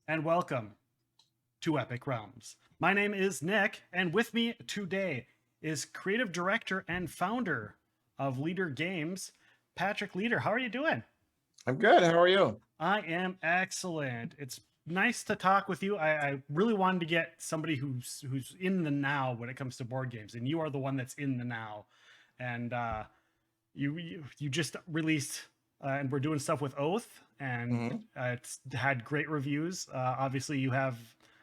and welcome to Epic Realms. My name is Nick, and with me today is creative director and founder of Leader Games, Patrick Leader. How are you doing? I'm good. How are you? I am excellent. It's nice to talk with you. I really wanted to get somebody who's in the now when it comes to board games, and you are the one that's in the now. And you just released and we're doing stuff with Oath, and it's had great reviews. Obviously, you have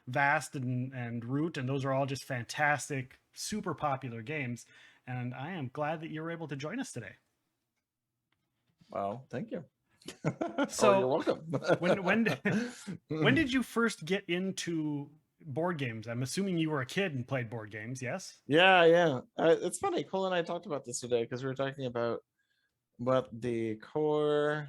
Vast and Root, and those are all just fantastic, super popular games. And I am glad that you were able to join us today. Well, thank you. So you're welcome. when did you first get into board games? I'm assuming you were a kid and played board games. Yes. Yeah. It's funny. Cole and I talked about this today because we were talking about what the core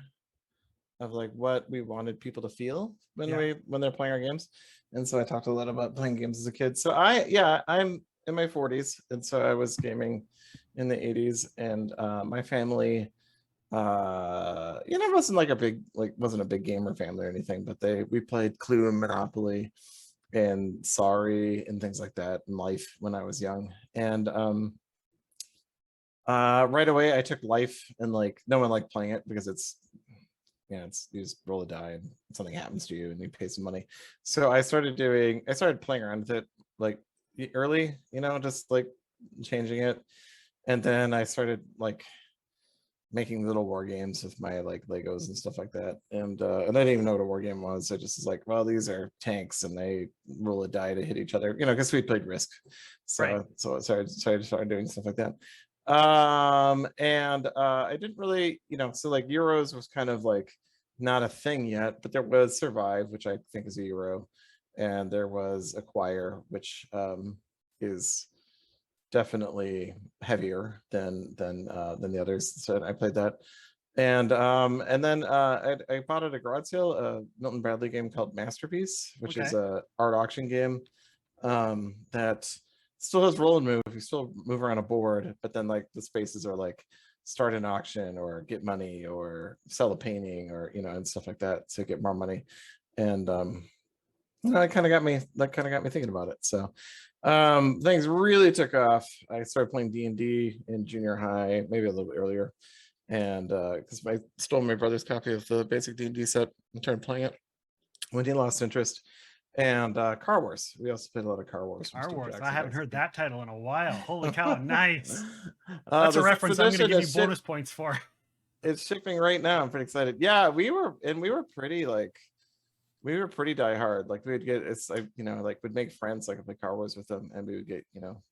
of like what we wanted people to feel when they're playing our games. And so I talked a lot about playing games as a kid. So I'm in my 40s, and so I was gaming in the 80s, and my family wasn't wasn't a big gamer family or anything, but we played Clue and Monopoly and Sorry and things like that in Life when I was young. And right away I took Life, and like no one liked playing it because it's you just roll a die and something happens to you and you pay some money. So I started playing around with it like early, just like changing it. And then I started like making little war games with my like Legos and stuff like that. And I didn't even know what a war game was. I just was like, well, these are tanks and they roll a die to hit each other, because we played Risk. So Right. so I started doing stuff like that. And I didn't really, so like Euros was kind of like not a thing yet, but there was Survive, which I think is a Euro, and there was Acquire, which is definitely heavier than the others. So I played that. And then I bought at a garage sale a Milton Bradley game called Masterpiece, which is a art auction game that still has roll and move. You still move around a board, but then like the spaces are like start an auction or get money or sell a painting or and stuff like that to get more money. And it kind of got me thinking about it. So things really took off. I started playing D&D in junior high, maybe a little bit earlier, and because I stole my brother's copy of the basic D&D set and started playing it when he lost interest. And Car Wars, we also played a lot of Car Wars. Car Wars. I haven't heard that title in a while. Holy cow! Nice. That's That's a reference I'm going to give you bonus points for. It's shipping right now. I'm pretty excited. Yeah, we were pretty die hard. Like we'd get, it's like, we'd make friends, like I play Car Wars with them, and we would get,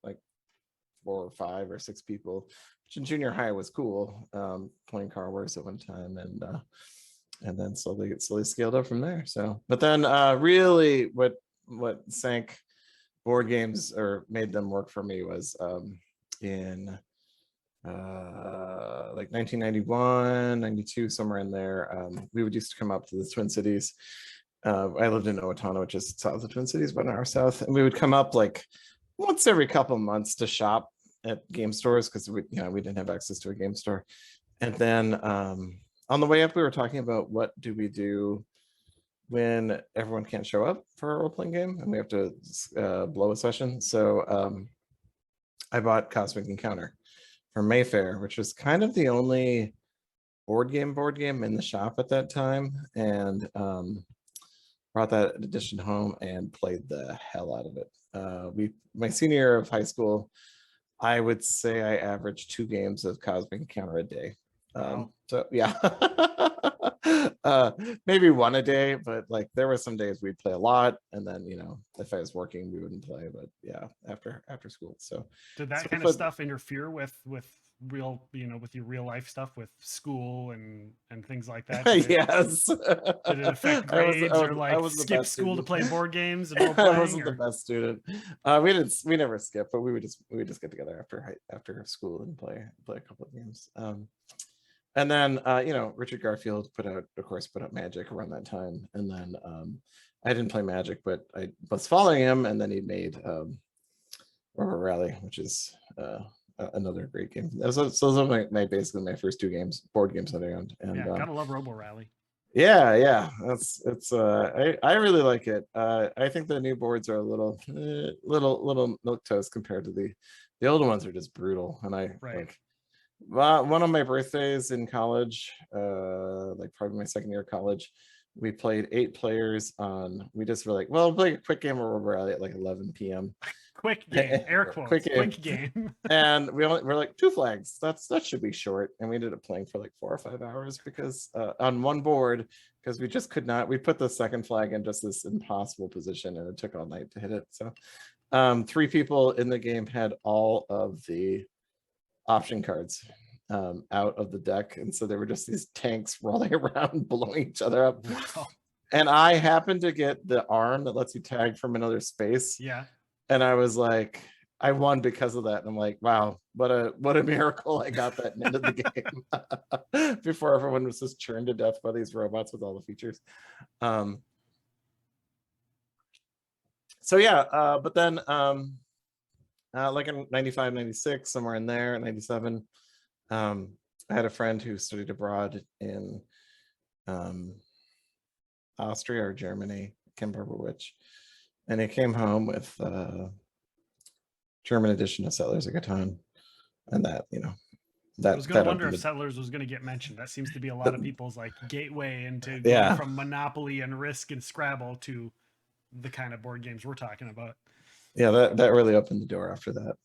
like 4 or 5 or 6 people, which in junior high was cool, playing Car Wars at one time. And then slowly scaled up from there. So, but then really what sank board games or made them work for me was in like 1991, 92, somewhere in there. We would used to come up to the Twin Cities. I lived in Owatonna, which is south of the Twin Cities, about an hour south, and we would come up like once every couple of months to shop at game stores because we didn't have access to a game store. And then on the way up, we were talking about what do we do when everyone can't show up for a role-playing game and we have to blow a session. So I bought Cosmic Encounter from Mayfair, which was kind of the only board game in the shop at that time, and brought that edition home and played the hell out of it. My senior year of high school, I would say I averaged 2 games of Cosmic Encounter a day. Wow. So yeah, maybe 1 a day, but like there were some days we'd play a lot, and then if I was working we wouldn't play, but yeah, after school. So did that kind of stuff interfere with real, with your real life stuff with school and things like that? Yes. Did it affect grades or like skip school to play board games and role playing? I wasn't the best student. We never skip, but we would just get together after school and play a couple of games. And then Richard Garfield put out Magic around that time, and then I didn't play Magic, but I was following him, and then he made Robo Rally, which is another great game. So those are basically my first 2 board games that I owned. And yeah, gotta love Robo Rally. Yeah, I really like it. I think the new boards are a little milk toast compared to the older ones are just brutal. And I Right. like one of my birthdays in college, like probably my second year of college, we played 8 players on. We just were like, well, we'll play a quick game where we're at like 11 p.m. Quick game, air Quick quotes, game. quick game. And we're like 2 flags. That should be short. And we ended up playing for like 4 or 5 hours because on one board, because we just could not. We put the second flag in just this impossible position, and it took all night to hit it. So 3 people in the game had all of the option cards out of the deck, and so there were just these tanks rolling around, blowing each other up. Wow. And I happened to get the arm that lets you tag from another space. Yeah. And I was like, I won because of that. And I'm like, wow, what a miracle I got that into the game before everyone was just churned to death by these robots with all the features. So yeah, but then like in 95, 96, somewhere in there, 97, I had a friend who studied abroad in Austria or Germany, I can't remember which. And he came home with German edition of Settlers of Catan, and that, you know, I was going to wonder if the, Settlers was going to get mentioned. That seems to be a lot of people's like gateway into going yeah, from Monopoly and Risk and Scrabble to the kind of board games we're talking about. yeah, that really opened the door after that.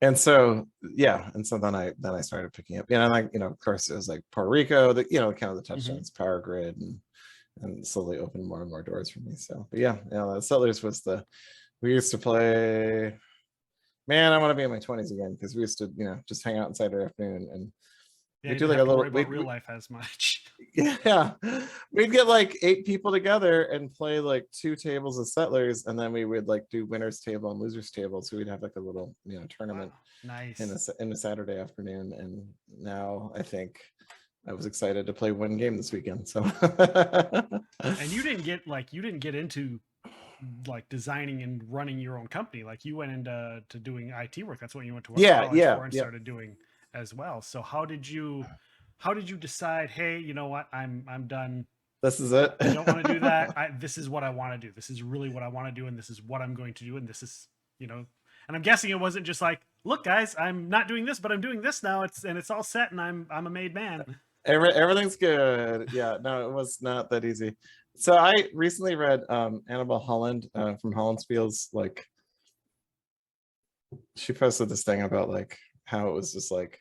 And so yeah, and so then I started picking up, you know, like, you know, of course it was like Puerto Rico, the, you know, kind of the touchdowns, Power Grid, and slowly opened more and more doors for me. So, but yeah, you know, Settlers was we used to play. Man, I want to be in my 20s again, because we used to, you know, just hang out inside every afternoon, and Yeah, we you do didn't like have a to little. worry about real life as much. Yeah, we'd get like 8 people together and play like 2 tables of Settlers, and then we would like do winners table and losers table. So we'd have like a little, you know, tournament. Wow. Nice. In a Saturday afternoon. And now I think I was excited to play one game this weekend. So and you didn't get into like designing and running your own company. Like you went into doing IT work. That's what you went to college for and started doing as well. So how did you decide, hey, you know what, I'm done, this is it, I don't want to do that, this is what I want to do, this is really what I want to do, and this is what I'm going to do, and this is, you know, and I'm guessing it wasn't just like, look guys, I'm not doing this but I'm doing this now, it's all set and I'm a made man. Everything's good. Yeah, no, it was not that easy. So I recently read Annabelle Holland from Holland Spiels. Like, she posted this thing about like how it was just like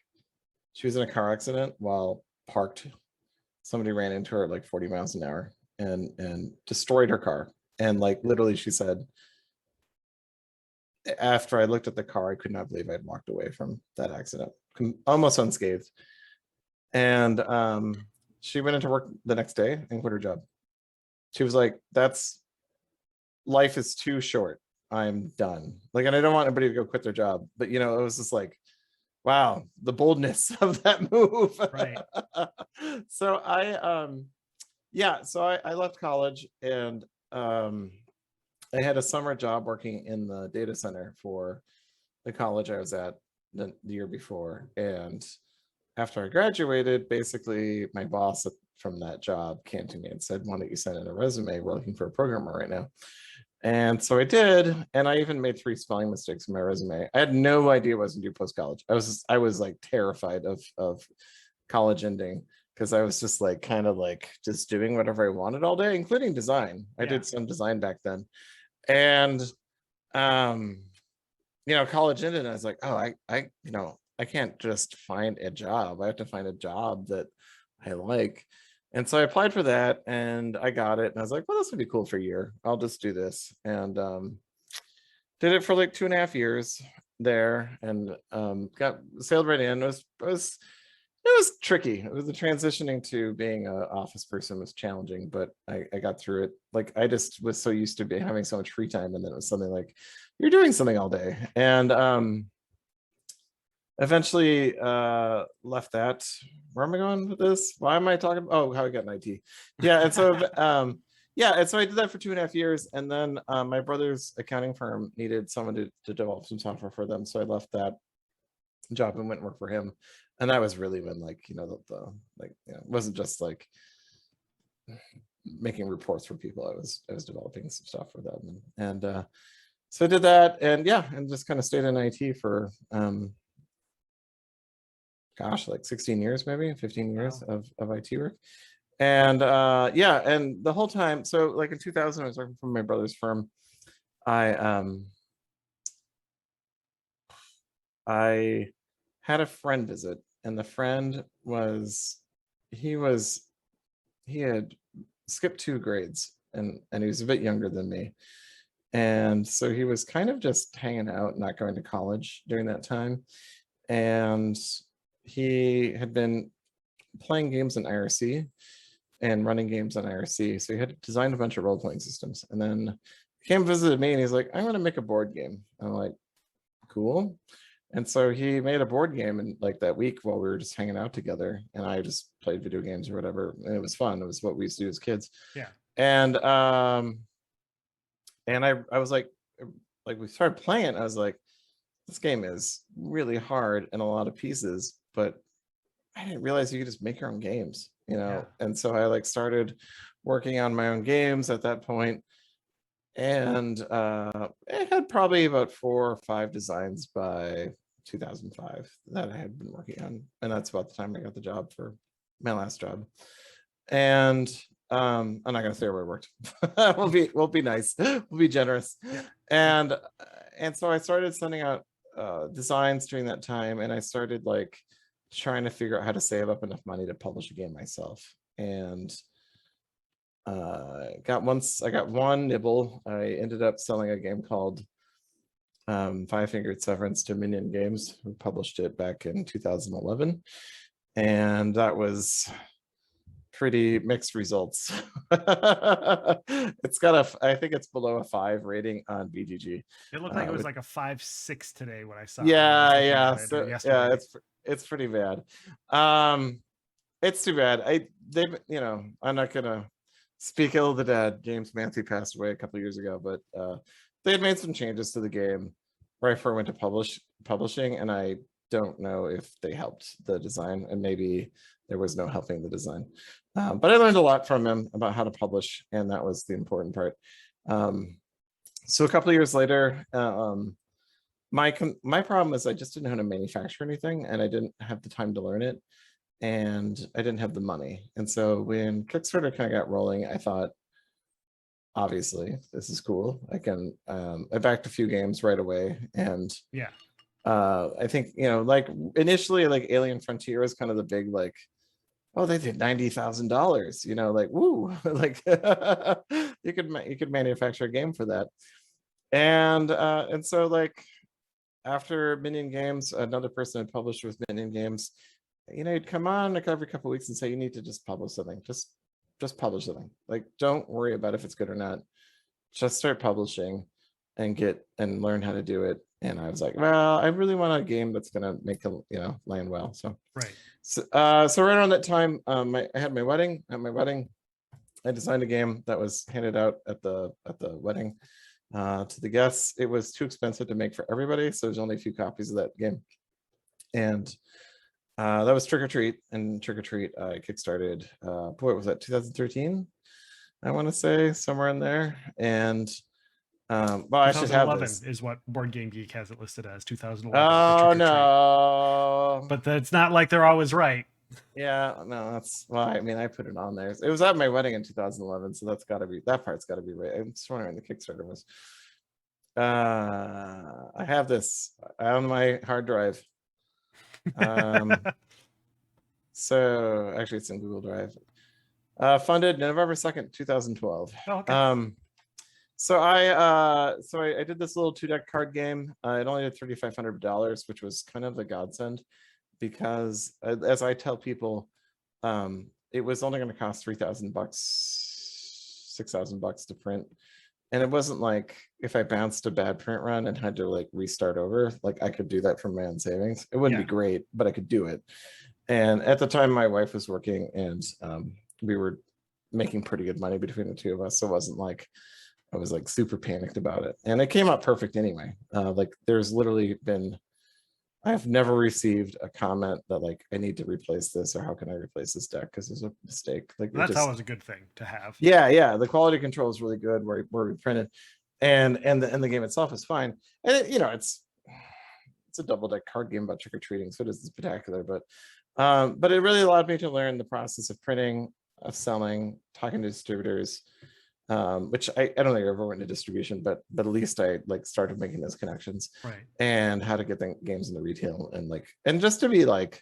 she was in a car accident while parked. Somebody ran into her at like 40 miles an hour and destroyed her car. And like literally she said, after I looked at the car, I could not believe I'd walked away from that accident almost unscathed. And she went into work the next day and quit her job. She was like, that's, life is too short, I'm done. Like, and I don't want anybody to go quit their job, but you know, it was just like, wow, the boldness of that move. Right. So I left college, and I had a summer job working in the data center for the college I was at the year before. And after I graduated, basically my boss from that job came to me and said, why don't you send in a resume? We're looking for a programmer right now. And so I did, and I even made 3 spelling mistakes in my resume. I had no idea what I was gonna do post-college. I was like terrified of college ending, because I was just like kind of like just doing whatever I wanted all day, including design. I did some design back then. And you know, college ended, and I was like, oh, I you know, I can't just find a job. I have to find a job that I like. And so I applied for that, and I got it. And I was like, well, this would be cool for a year. I'll just do this. And did it for like 2.5 years there, and got sailed right in. It was tricky. It was the transitioning to being an office person was challenging, but I got through it. Like, I just was so used to having so much free time, and then it was something like, you're doing something all day. And eventually left that. Where am I going with this? Why am I talking? Oh, how I got an IT. Yeah, and so and so I did that for 2.5 years, and then my brother's accounting firm needed someone to develop some software for them, so I left that job and went and worked for him. And that was really when, like, you know, it wasn't just like making reports for people. I was developing some stuff for them, and so I did that, and yeah, and just kind of stayed in IT for gosh, like 16 years, maybe 15 years Wow. of IT work. And yeah, and the whole time, so like in 2000, I was working for my brother's firm. I I had a friend visit, and the friend was he was he had skipped 2 grades, and he was a bit younger than me. And so he was kind of just hanging out, not going to college during that time. And he had been playing games in IRC and running games on IRC. So he had designed a bunch of role-playing systems. And then he came visited me, and he's like, I'm going to make a board game. I'm like, cool. And so he made a board game in like that week while we were just hanging out together. And I just played video games or whatever. And it was fun. It was what we used to do as kids. Yeah. And I was like we started playing it. I was like, this game is really hard and a lot of pieces, but I didn't realize you could just make your own games, you know? Yeah. And so I like started working on my own games at that point, and I had probably about 4 or 5 designs by 2005 that I had been working on, and that's about the time I got the job for my last job. And I'm not gonna say where I worked. we'll be nice, we'll be generous. Yeah. And so I started sending out designs during that time, and I started like trying to figure out how to save up enough money to publish a game myself. And I got one nibble. I ended up selling a game called Five Fingered Severance to Minion Games, who published it back in 2011, and that was pretty mixed results. It's got I think it's below a 5 rating on BGG. It looked like it was like a 5.6 today when I saw it. When I was looking Yeah, at it, or so yesterday. yeah, it's pretty bad. It's too bad. You know, I'm not gonna speak ill of the dead. James Manthey passed away a couple of years ago, but they had made some changes to the game right before I went to publishing, and I don't know if they helped the design, and maybe there was no helping the design. But I learned a lot from him about how to publish, and that was the important part. So a couple of years later, my problem is I just didn't know how to manufacture anything, and I didn't have the time to learn it, and I didn't have the money. And so when Kickstarter kind of got rolling, I thought, obviously, this is cool. I can I backed a few games right away, and Yeah. I think, you know, like initially, like Alien Frontier was kind of the big, like, oh, they did $90,000, you know, like, woo, like you could manufacture a game for that. And so like after Minion Games, another person had published with Minion Games, you know, you'd come on like every couple of weeks and say, you need to just publish something, just publish something. Like, don't worry about if it's good or not. Just start publishing and learn how to do it. And I was like, well, I really want a game that's gonna make a, you know, land well. So Right. so right around that time, I had my wedding. At my wedding, I designed a game that was handed out at the wedding to the guests. It was too expensive to make for everybody, so there's only a few copies of that game. And that was Trick or Treat. And Trick or Treat, I kickstarted. Boy, was that 2013? I want to say somewhere in there. And well, I should have 2011 this. is what Board Game Geek has it listed as. 2011 Oh for Trick or Treat. no! But it's not like they're always right. Yeah, no, that's well, I mean, I put it on there. It was at my wedding in 2011, so that part's got to be right. I'm just wondering the Kickstarter was. I have this on my hard drive. So actually, it's in Google Drive. Funded November 2nd, 2012. Oh, okay. So I did this little 2-deck card game. It only did $3,500, which was kind of a godsend, because as I tell people, it was only going to cost $3,000, $6,000 to print. And it wasn't like if I bounced a bad print run and had to like restart over, like I could do that from my own savings. It wouldn't be great, but I could do it. And at the time my wife was working, and we were making pretty good money between the two of us. So it wasn't like I was like super panicked about it. And it came out perfect anyway. Like there's literally been I've never received a comment that like I need to replace this or how can I replace this deck because there's a mistake. Like it That's just, always a good thing to have. yeah, the quality control is really good where we printed, and the game itself is fine. And it, it's a double deck card game about trick-or-treating, so it is spectacular, but it really allowed me to learn the process of printing, of selling, talking to distributors, which I don't think I ever went into distribution, but at least I like started making those connections, Right. and how to get the games into retail, and just to be like,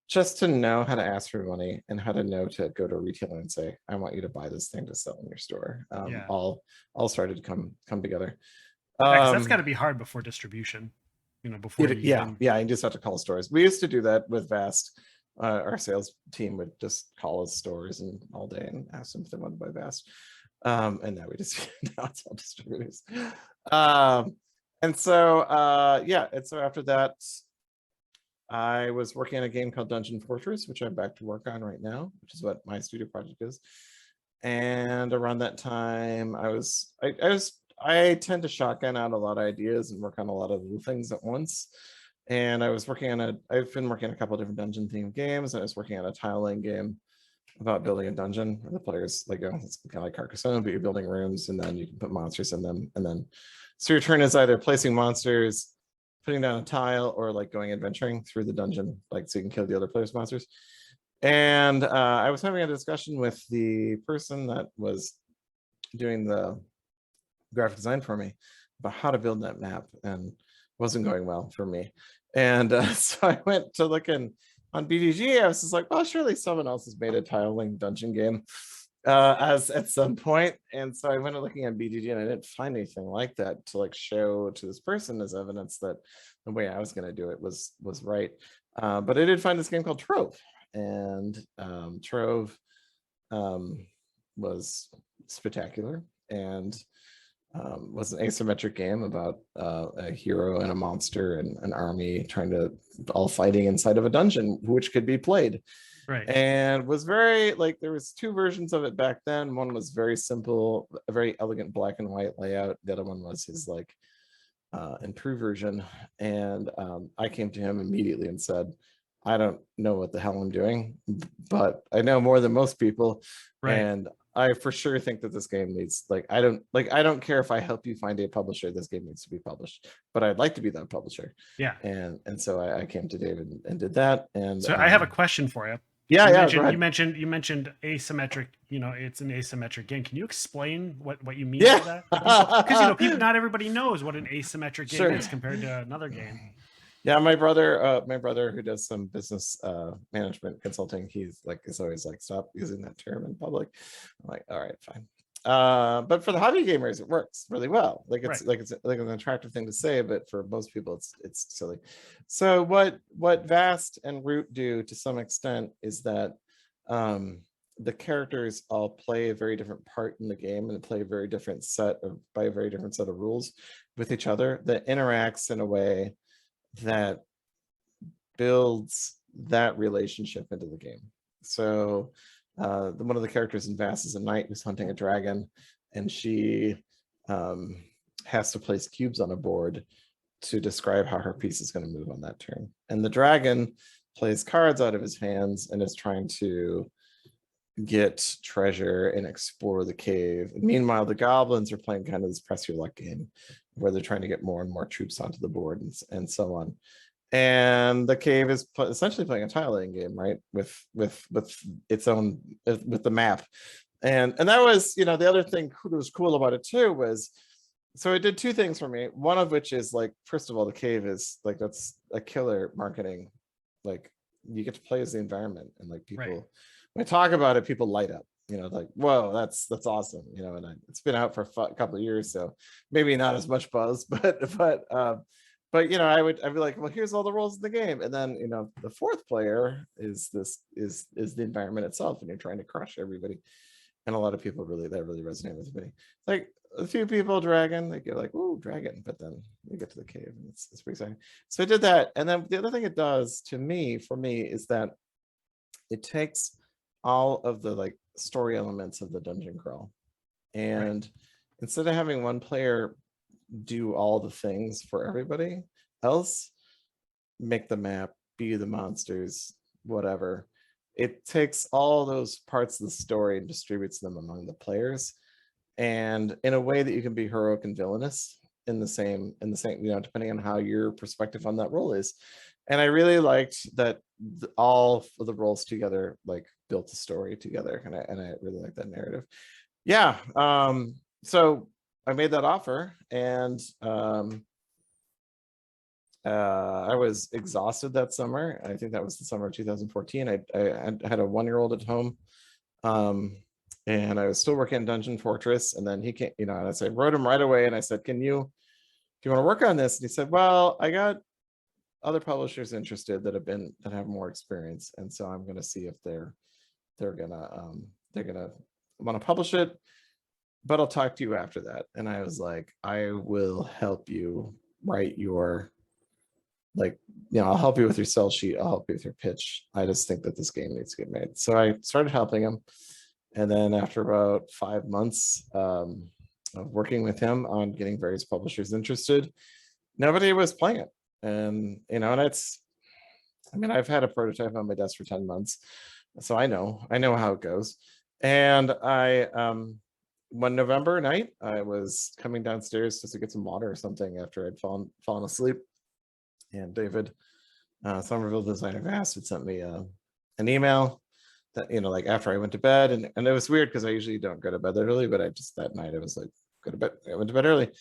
just to know how to ask for money and how to know to go to a retailer and say, I want you to buy this thing to sell in your store. Yeah. All started to come together. Yeah, because that's got to be hard before distribution. Before you Yeah, even... you just have to call stores. We used to do that with Vast. Our sales team would just call us stores and all day and ask them if they wanted to buy Vast. And now we just now it's all distributors. And so after that, I was working on a game called Dungeon Fortress, which I'm back to work on right now, which is what my studio project is. And around that time, I tend to shotgun out a lot of ideas and work on a lot of little things at once. And I've been working on a couple of different dungeon themed games. I was working on a tile laying game about building a dungeon where the players it's kind of like Carcassonne, but you're building rooms and then you can put monsters in them. And then, so your turn is either placing monsters, putting down a tile, or like going adventuring through the dungeon, so you can kill the other players' monsters. And I was having a discussion with the person that was doing the graphic design for me about how to build that map, and wasn't going well for me. And so I went to look on BGG. I was just like, well, surely someone else has made a tiling dungeon game as at some point. And so I went looking at BGG and I didn't find anything like that to show to this person as evidence that the way I was going to do it was right. But I did find this game called Trove, and Trove was spectacular and was an asymmetric game about a hero and a monster and an army trying to all fighting inside of a dungeon, which could be played. Right. And was very there was two versions of it back then. One was very simple, a very elegant black and white layout. The other one was his improved version. And I came to him immediately and said, I don't know what the hell I'm doing, but I know more than most people. Right. And I for sure think that this game needs I don't care if I help you find a publisher. This game needs to be published, but I'd like to be that publisher. Yeah. And so I came to David and did that. And so I have a question for you. Yeah, You mentioned asymmetric. It's an asymmetric game. Can you explain what you mean by that? Because not everybody knows what an asymmetric game is compared to another game. Yeah, my brother who does some business management consulting, he's is always stop using that term in public. I'm like, all right, fine. But for the hobby gamers, it works really well. It's an attractive thing to say, but for most people, it's silly. So what Vast and Root do to some extent is that the characters all play a very different part in the game and play a very different by a very different set of rules with each other that interacts in a way that builds that relationship into the game. So one of the characters in Vast is a knight who's hunting a dragon, and she has to place cubes on a board to describe how her piece is going to move on that turn. And the dragon plays cards out of his hands and is trying to get treasure and explore the cave. And meanwhile, the goblins are playing kind of this press your luck game where they're trying to get more and more troops onto the board and so on. And the cave is essentially playing a tile laying game, right? With its own, with the map. And that was, the other thing that was cool about it too was, so it did two things for me. One of which is first of all, the cave is that's a killer marketing. You get to play as the environment, and people, right. When I talk about it, people light up, whoa, that's awesome. And it's been out for a couple of years, so maybe not as much buzz, but I'd be like, well, here's all the rules in the game. And then, the fourth player is the environment itself, and you're trying to crush everybody. And a lot of people really resonate with me. A few people, dragon, they get oh, dragon, but then you get to the cave and it's pretty exciting. So I did that. And then the other thing it does for me is that it takes all of the story elements of the dungeon crawl. And instead of having one player do all the things for everybody else, make the map, be the monsters, whatever. It takes all those parts of the story and distributes them among the players, and in a way that you can be heroic and villainous in the same, depending on how your perspective on that role is. And I really liked that all of the roles together like built a story together, and I really like that narrative. Yeah. So I made that offer, and I was exhausted that summer. I think that was the summer of 2014. I had a 1-year-old at home, and I was still working in Dungeon Fortress. And then he came, and I wrote him right away, and I said, do you want to work on this? And he said, well, I got other publishers interested that have more experience, and so I'm going to see if they're gonna want to publish it, but I'll talk to you after that. And I was like, I will help you write your, I'll help you with your sell sheet, I'll help you with your pitch. I just think that this game needs to get made. So I started helping him, and then after about 5 months of working with him on getting various publishers interested, nobody was playing it. And and I've had a prototype on my desk for 10 months, so I know how it goes. And one November night, I was coming downstairs just to get some water or something after I'd fallen asleep, and David Somerville, designer of Vast, had sent me an email that, after I went to bed, and it was weird because I usually don't go to bed that early, but that night I was like, go to bed. I went to bed early,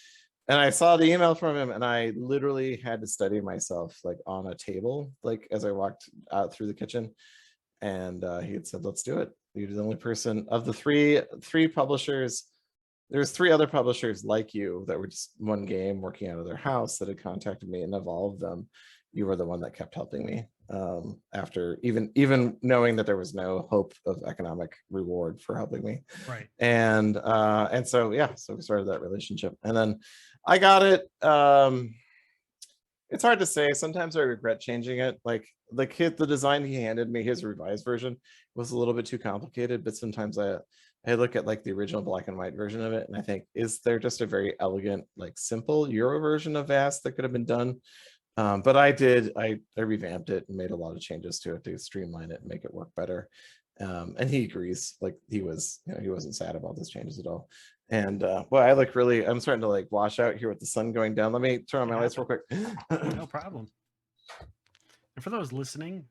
and I saw the email from him, and I literally had to steady myself on a table, as I walked out through the kitchen. And he had said, let's do it. You're the only person of the three publishers. There's 3 other publishers like you that were just one game working out of their house that had contacted me, and of all of them, you were the one that kept helping me after even knowing that there was no hope of economic reward for helping me. Right. And so we started that relationship, and then I got it. It's hard to say. Sometimes I regret changing it. The design he handed me, his revised version, was a little bit too complicated, but sometimes I look at the original black and white version of it, and I think, is there just a very elegant, simple Euro version of Vast that could have been done? But I revamped it and made a lot of changes to it to streamline it and make it work better. And he agrees. He wasn't sad about those changes at all. And I'm starting to wash out here with the sun going down. Let me turn on my lights real quick. No problem. And for those listening,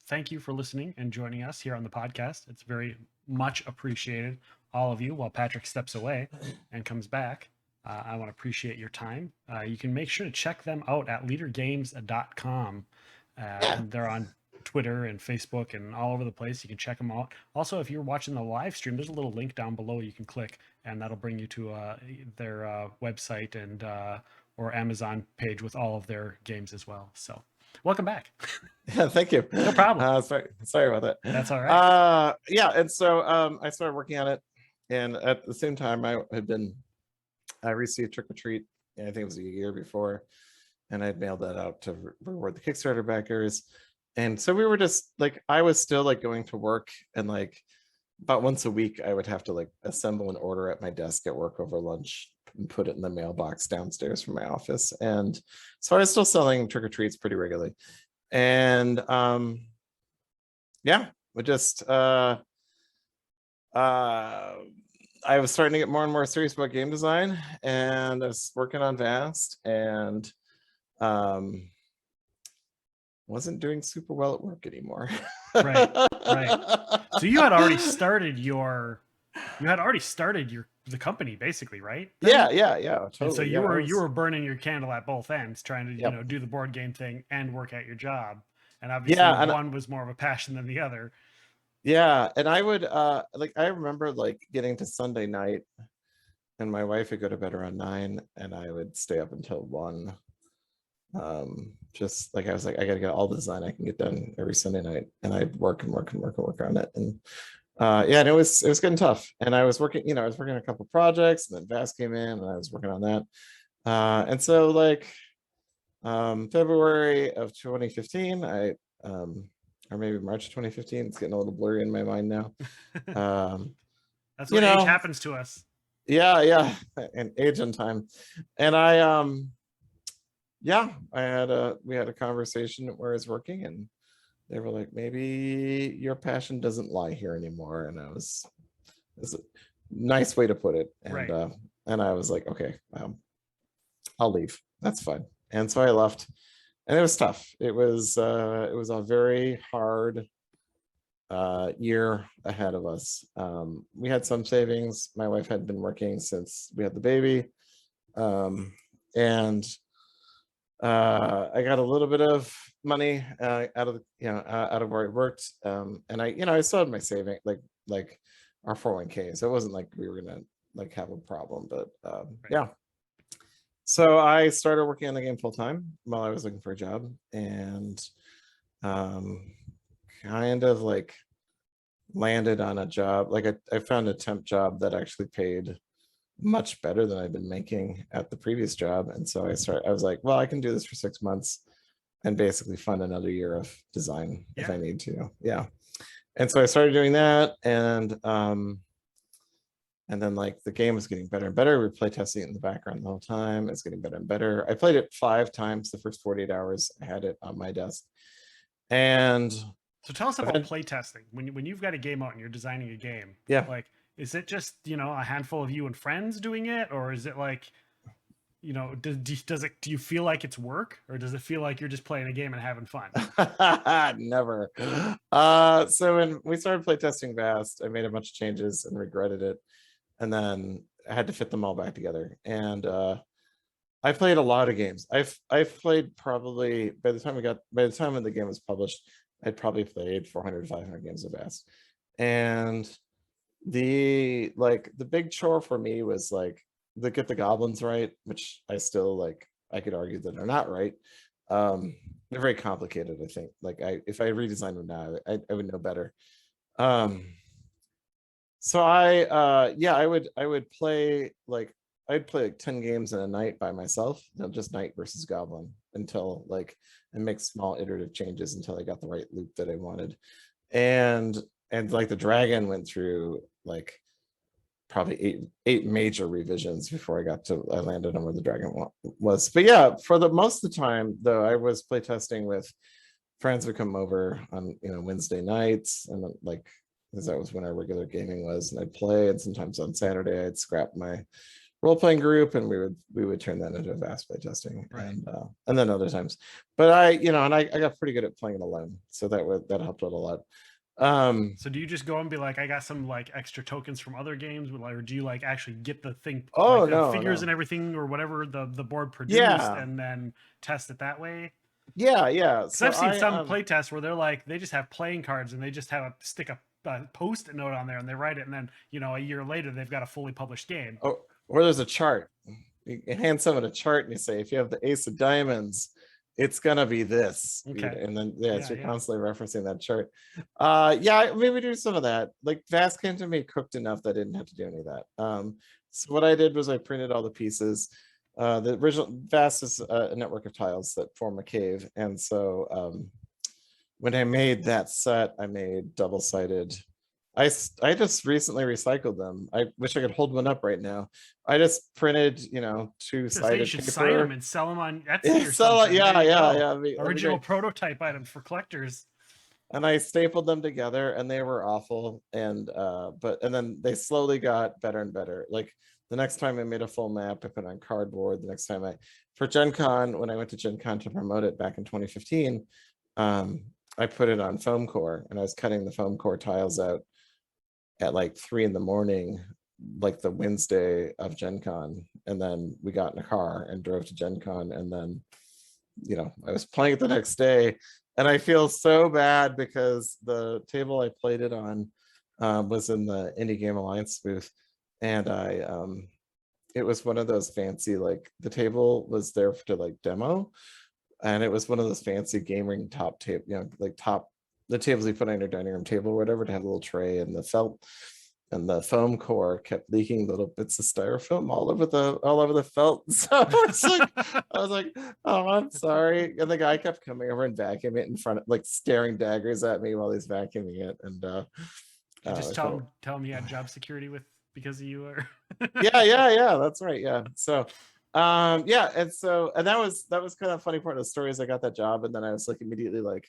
thank you for listening and joining us here on the podcast. It's very much appreciated, all of you, while Patrick steps away and comes back. I want to appreciate your time. You can make sure to check them out at leadergames.com. And they're on Twitter and Facebook and all over the place. You can check them out. Also, if you're watching the live stream, there's a little link down below you can click, and that'll bring you to their website and or Amazon page with all of their games as well. So welcome back. Yeah, thank you. No problem. Sorry about that. That's all right. Yeah, and so I started working on it, and at the same time I received Trick or Treat, I think it was a year before, and I'd mailed that out to reward the Kickstarter backers. And so we were just I was still going to work, and about once a week I would have to assemble an order at my desk at work over lunch and put it in the mailbox downstairs from my office. And so I was still selling Trick or Treats pretty regularly. And we just I was starting to get more and more serious about game design, and I was working on Vast, and wasn't doing super well at work anymore. Right. So you had already started the company, basically, right? Then? Yeah, totally. And so you were burning your candle at both ends, trying to do the board game thing and work at your job. And obviously one was more of a passion than the other. Yeah, and I would I remember getting to Sunday night, and my wife would go to bed around 9, and I would stay up until 1. Just I was I gotta get all the design I can get done every Sunday night, and I'd work on it. And and it was getting tough. And I was working, I was working on a couple projects, and then Vast came in, and I was working on that. And so February of 2015, or maybe March 2015, it's getting a little blurry in my mind now. That's what age happens to us. Yeah, and age and time. And I yeah, we had a conversation where I was working, and they were like, maybe your passion doesn't lie here anymore. And it's a nice way to put it. Right. And I was like, okay, I'll leave. That's fine. And so I left, and it was tough. It was a very hard year ahead of us. We had some savings. My wife had been working since we had the baby. And I got a little bit of money out of out of where I worked, and I still had my saving, like our 401k. So it wasn't like we were gonna like have a problem, but Right. yeah. So I started working on the game full time while I was looking for a job, and kind of like landed on a job. Like I found a temp job that actually paid much better than I'd been making at the previous job. And so I was like, well, I can do this for 6 months and basically fund another year of design if I need to. Yeah. And so I started doing that, and then like the game was getting better and better. We were play testing it in the background the whole time. It's getting better and better. I played it 5 times the first 48 hours. I had it on my desk. And so tell us about playtesting. When you've got a game out and you're designing a game, yeah, like, is it just, a handful of you and friends doing it, or is it like, do you feel like it's work, or does it feel like you're just playing a game and having fun? Never. So when we started playtesting Vast, I made a bunch of changes and regretted it, and then I had to fit them all back together. And I played a lot of games. I've played probably by the time when the game was published, I'd probably played 400 to 500 games of Vast. And the big chore for me was like get the goblins right, which I still like. I could argue that they're not right. They're very complicated. I think like if I redesigned them now, I would know better. So I would play like I'd play like 10 games in a night by myself, just knight versus goblin, until like and make small iterative changes until I got the right loop that I wanted. And like the dragon went through like probably eight major revisions before I landed on where the dragon was. But yeah, for the most of the time though, I was playtesting with friends would come over on Wednesday nights, and like because that was when our regular gaming was, and I'd play, and sometimes on Saturday I'd scrap my role-playing group and we would turn that into Vast playtesting. Right. And then other times, but I got pretty good at playing it alone, so that helped out a lot. So do you just go and be like, I got some like extra tokens from other games, or do you like actually get the thing, oh like no, figures no. and everything or whatever the board produced, Yeah, and then test it that way? yeah. Because So I've seen some playtests where they're like, they just have playing cards and they just have stick a post-it note on there and they write it, and then a year later they've got a fully published game. Or there's a chart. You hand someone a chart and you say, if you have the ace of diamonds, it's gonna be this. Okay. And then you're constantly referencing that chart. Maybe do some of that. Like Vast came to me cooked enough that I didn't have to do any of that. So what I did was I printed all the pieces. The original Vast is a network of tiles that form a cave, and so when I made that set, I made double-sided. I just recently recycled them. I wish I could hold one up right now. I just printed, two-sided You should paper. sign them and sell them on Etsy or something. Yeah. Original prototype items for collectors. And I stapled them together, and they were awful. And then they slowly got better and better. Like the next time I made a full map, I put it on cardboard. The next time for Gen Con, when I went to Gen Con to promote it back in 2015, I put it on foam core, and I was cutting the foam core tiles out at like 3 a.m, like the Wednesday of Gen Con. And then we got in a car and drove to Gen Con, and then I was playing it the next day, and I feel so bad because the table I played it on was in the Indie Game Alliance booth, and it was one of those fancy, like the table was there to like demo, and it was one of those fancy gaming top table, the tables you put on your dining room table or whatever, to have a little tray, and the felt and the foam core kept leaking little bits of styrofoam all over the felt. So it's like I was like, oh, I'm sorry. And the guy kept coming over and vacuuming it in front of, like, staring daggers at me while he's vacuuming it. And you just tell him you had job security because of you, or yeah, that's right. Yeah. So Yeah, and that was kind of a funny part of the story is I got that job, and then I was like immediately like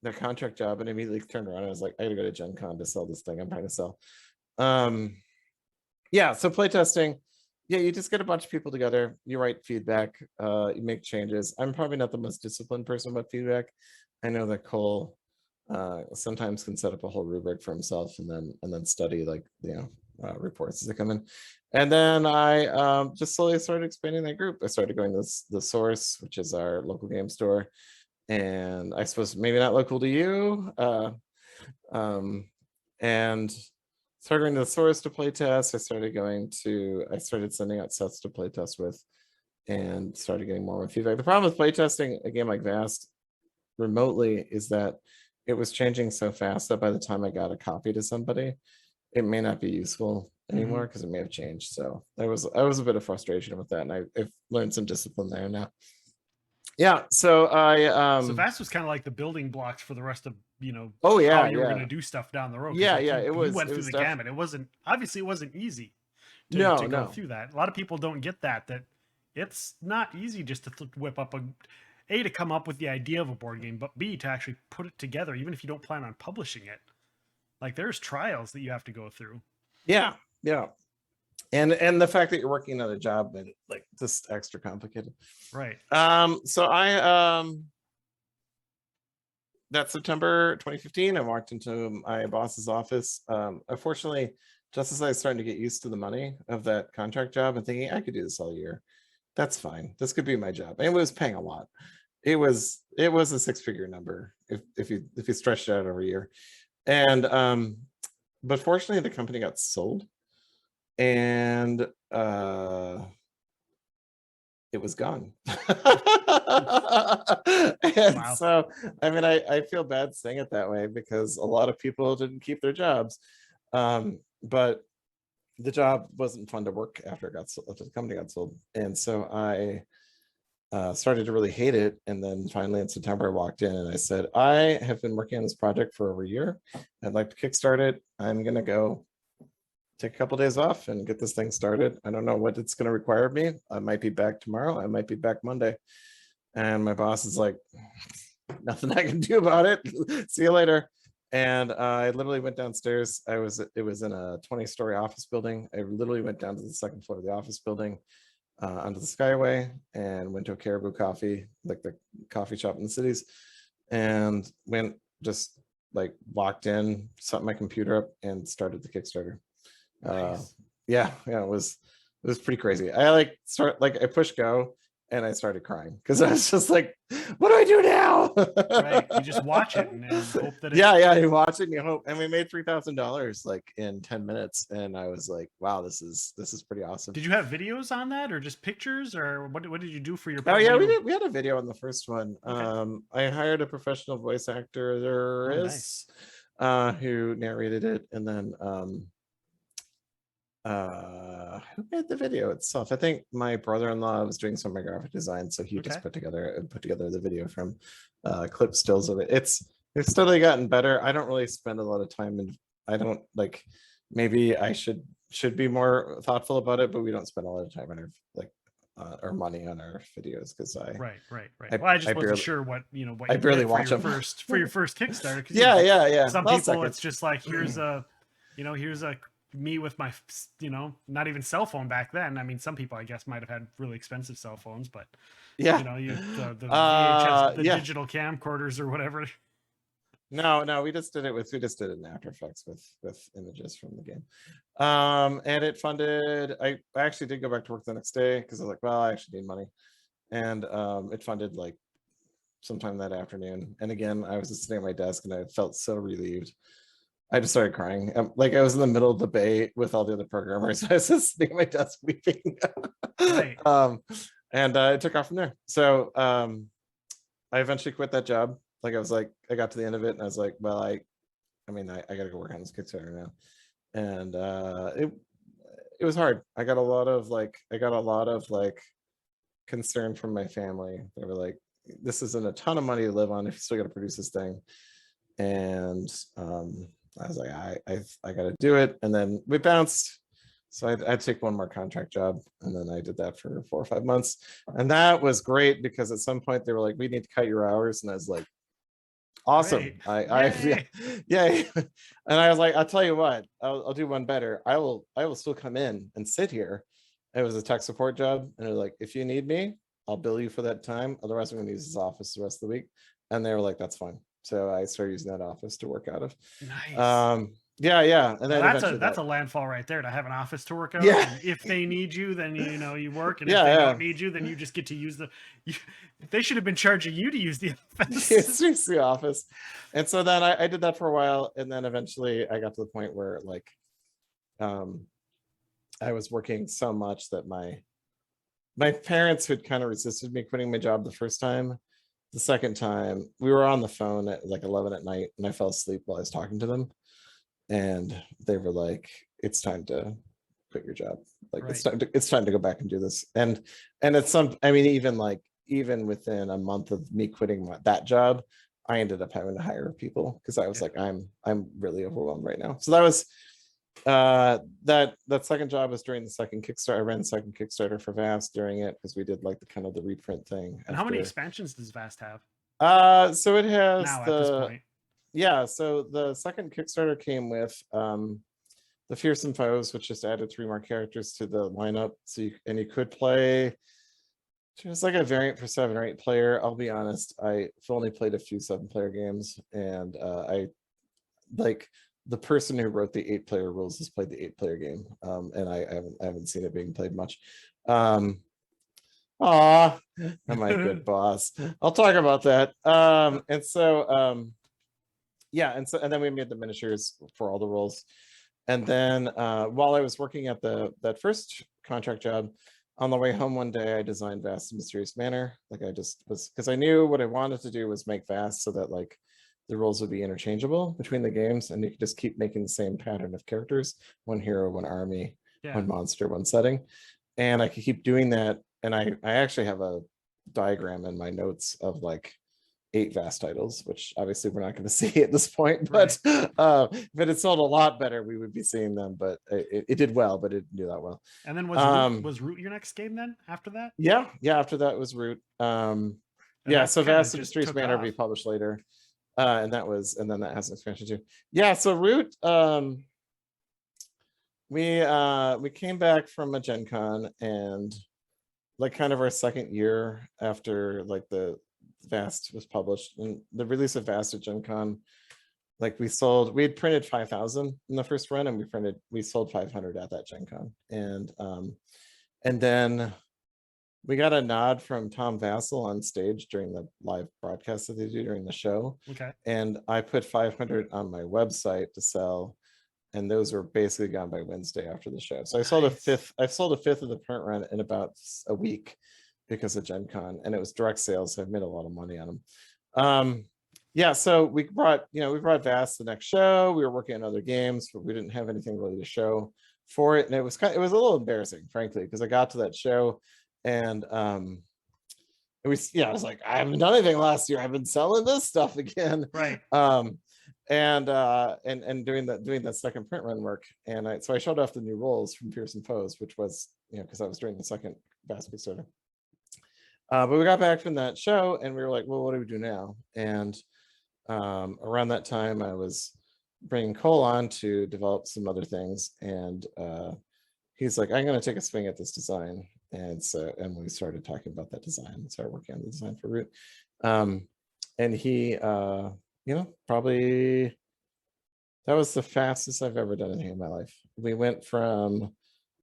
their contract job, and immediately turned around and I was like, I gotta go to Gen Con to sell this thing I'm trying to sell. Yeah, so playtesting, yeah, you just get a bunch of people together, you write feedback, you make changes. I'm probably not the most disciplined person about feedback. I know that Cole sometimes can set up a whole rubric for himself and then study like reports as they come in. And then I just slowly started expanding that group. I started going to the Source, which is our local game store, and I suppose maybe not local to you, and started going to the Source to play test. I started sending out sets to play test with, and started getting more feedback. The problem with playtesting a game like Vast remotely is that it was changing so fast that by the time I got a copy to somebody, it may not be useful anymore because it may have changed. So I was a bit of frustration with that, and I've learned some discipline there now. Yeah, so so Vast was kind of like the building blocks for the rest of oh yeah, how you were yeah, going to do stuff down the road. yeah, Like yeah, you went through the gamut. It wasn't easy to go through that. A lot of people don't get that it's not easy just to whip up a to come up with the idea of a board game, but B, to actually put it together, even if you don't plan on publishing it. Like there's trials that you have to go through. Yeah, yeah. And the fact that you're working at a job made it like just extra complicated. Right. So I that September 2015, I walked into my boss's office. Unfortunately, just as I was starting to get used to the money of that contract job and thinking I could do this all year, that's fine. This could be my job. And it was paying a lot. It was a 6-figure number if you stretched it out over a year. And but fortunately the company got sold, and it was gone. And Wow. so I mean I feel bad saying it that way because a lot of people didn't keep their jobs, but the job wasn't fun to work after the company got sold. And so I started to really hate it. And then finally in September I walked in and I said, I have been working on this project for over a year. I'd like to kickstart it. I'm gonna go take a couple of days off and get this thing started. I don't know what it's going to require of me. I might be back tomorrow. I might be back Monday. And my boss is like, nothing I can do about it. See you later. And I literally went downstairs. It was in a 20-story office building. I literally went down to the second floor of the office building, onto the Skyway, and went to a Caribou Coffee, like the coffee shop in the cities, and just like walked in, set my computer up, and started the Kickstarter. Nice. Yeah, it was pretty crazy. I pushed go and I started crying because I was just like, what do I do now? Right, you just watch it and hope that you watch it and you hope. And we made $3,000 like in 10 minutes, and I was like, wow, this is pretty awesome. Did you have videos on that, or just pictures, or what did you do for your oh yeah we had a video on the first one. Okay. I hired a professional voice actor Nice. who narrated it, and then who made the video itself? I think my brother-in-law was doing some of my graphic design, so he just put together the video from clip stills of it. It's steadily gotten better. I don't really spend a lot of time, and I don't like, maybe I should be more thoughtful about it, but we don't spend a lot of time on our money on our videos because right. Well, I just wasn't sure what what you barely did watch them for your first Kickstarter. yeah. Some people it's just like here's a me with my not even cell phone back then. I mean, some people I guess might have had really expensive cell phones, but yeah, the VHS, digital camcorders or whatever. No, we just did it in After Effects with images from the game. And it funded, I actually did go back to work the next day because I was like, well, I actually need money. And it funded like sometime that afternoon. And again, I was just sitting at my desk and I felt so relieved. I just started crying. Like I was in the middle of the bay with all the other programmers. I was just sitting at my desk weeping. Right. And it took off from there. So I eventually quit that job. Like I was like, I got to the end of it and I was like, well, I gotta go work on this Kickstarter now. And it was hard. I got a lot of concern from my family. They were like, this isn't a ton of money to live on if you still gotta produce this thing. And I was like, I gotta do it. And then we bounced So I'd take one more contract job, and then I did that for 4 or 5 months, and that was great because at some point they were like, "We need to cut your hours," and I was like, "Awesome!" Great. I Yay. yeah, and I was like, "I'll tell you what, I'll do one better. I will still come in and sit here." It was a tech support job, and they're like, "If you need me, I'll bill you for that time. Otherwise, I'm going to use this office the rest of the week." And they were like, "That's fine." So I started using that office to work out of. Nice. Yeah, and Well, then eventually that's that, a landfall right there, to have an office to work out of. yeah, And if they need you, then you work. And if they yeah, don't need you, then you just get to use the. You, they should have been charging you to use the office. it's the office. And so then I did that for a while, and then eventually I got to the point where like, um, I was working so much that my parents had kind of resisted me quitting my job the first time. The second time, we were on the phone at like 11 at night, and I fell asleep while I was talking to them, and they were like, "It's time to quit your job. Like Right. it's time to go back and do this." And it's some. I mean, even within a month of me quitting that job, I ended up having to hire people because I was Yeah. like, I'm really overwhelmed right now. So that was that second job was during the second Kickstarter. I ran the second Kickstarter for Vast during it because we did like the kind of the reprint thing. And how many expansions does Vast have So it has now at this point? yeah, so the second Kickstarter came with the Fearsome Foes, which just added 3 more characters to the lineup. So you could play just like a variant for 7 or 8 player. I'll be honest, I've only played a few 7-player games, and I like the person who wrote the 8-player rules has played the 8-player game, and I haven't seen it being played much. Aw, am I a good boss? I'll talk about that. And so yeah, and then we made the miniatures for all the roles. And then while I was working at that first contract job, on the way home one day, I designed Vast in Mysterious Manner. Like I just was, because I knew what I wanted to do was make Vast so that like the roles would be interchangeable between the games, and you could just keep making the same pattern of characters: 1 hero, 1 army, Yeah. 1 monster, 1 setting. And I could keep doing that. And I actually have a diagram in my notes of like 8 Vast titles, which obviously we're not going to see at this point, but if it had sold a lot better, we would be seeing them. But it did well, but it didn't do that well. And then was Root your next game then after that? Yeah, after that was Root. Yeah, so Vast and Mysterious Manner will be published later. And then that has an expansion too. Yeah, so Root, we came back from a Gen Con, and like kind of our second year after like the Vast was published, and the release of Vast at Gen Con, like we had printed 5,000 in the first run, and we sold 500 at that Gen Con. And then we got a nod from Tom Vassell on stage during the live broadcast that they do during the show. Okay. And I put 500 on my website to sell, and those were basically gone by Wednesday after the show. So I sold a fifth of the print run in about a week because of Gen Con, and it was direct sales, so I've made a lot of money on them. Yeah, so we brought Vast the next show. We were working on other games, but we didn't have anything really to show for it, and it was a little embarrassing, frankly, because I got to that show, and I was like, I haven't done anything last year. I've been selling this stuff again, right? And doing that second print run work, and so I showed off the new roles from Fearsome Foes, which was because I was doing the second Vast Kickstarter. But we got back from that show, and we were like, well, what do we do now? And around that time, I was bringing Cole on to develop some other things, and he's like, I'm going to take a swing at this design. And we started talking about that design and started working on the design for Root. And he, probably that was the fastest I've ever done anything in my life. We went from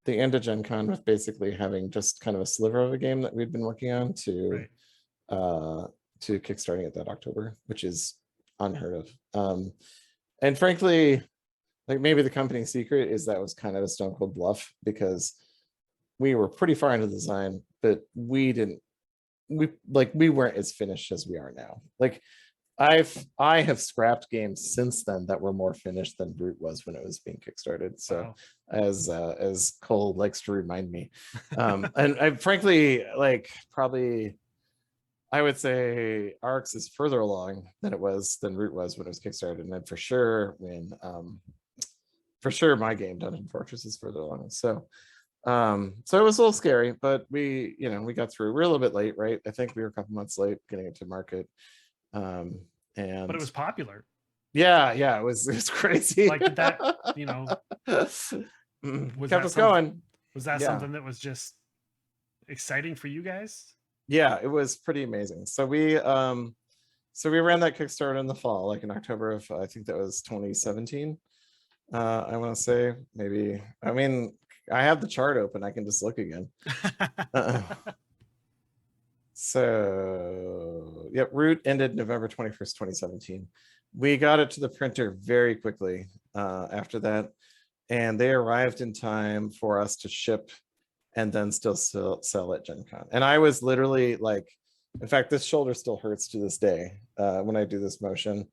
the end of Gen Con with basically having just kind of a sliver of a game that we'd been working on to kickstarting it that October, which is unheard of. And frankly, like maybe the company secret is that was kind of a stone cold bluff, because we were pretty far into the design, but we weren't as finished as we are now. Like I have scrapped games since then that were more finished than Root was when it was being kickstarted. So as Cole likes to remind me, and I frankly probably I would say Arcs is further along than Root was when it was kickstarted, and then for sure for sure my game, Dungeon Fortress, is further along. So so it was a little scary, but we got through. We're a little bit late, right? I think we were a couple months late getting it to market. And But it was popular. yeah, it was crazy. Like, did that, was kept that us going. Was that Yeah. something that was just exciting for you guys? Yeah, it was pretty amazing. So we ran that Kickstarter in the fall, like in October of, I think that was 2017. I want to say, maybe, I mean, I have the chart open, I can just look again. So yep, Root ended November 21st, 2017. We got it to the printer very quickly after that, and they arrived in time for us to ship and then still sell at Gen Con. And I was literally like, in fact, this shoulder still hurts to this day when I do this motion.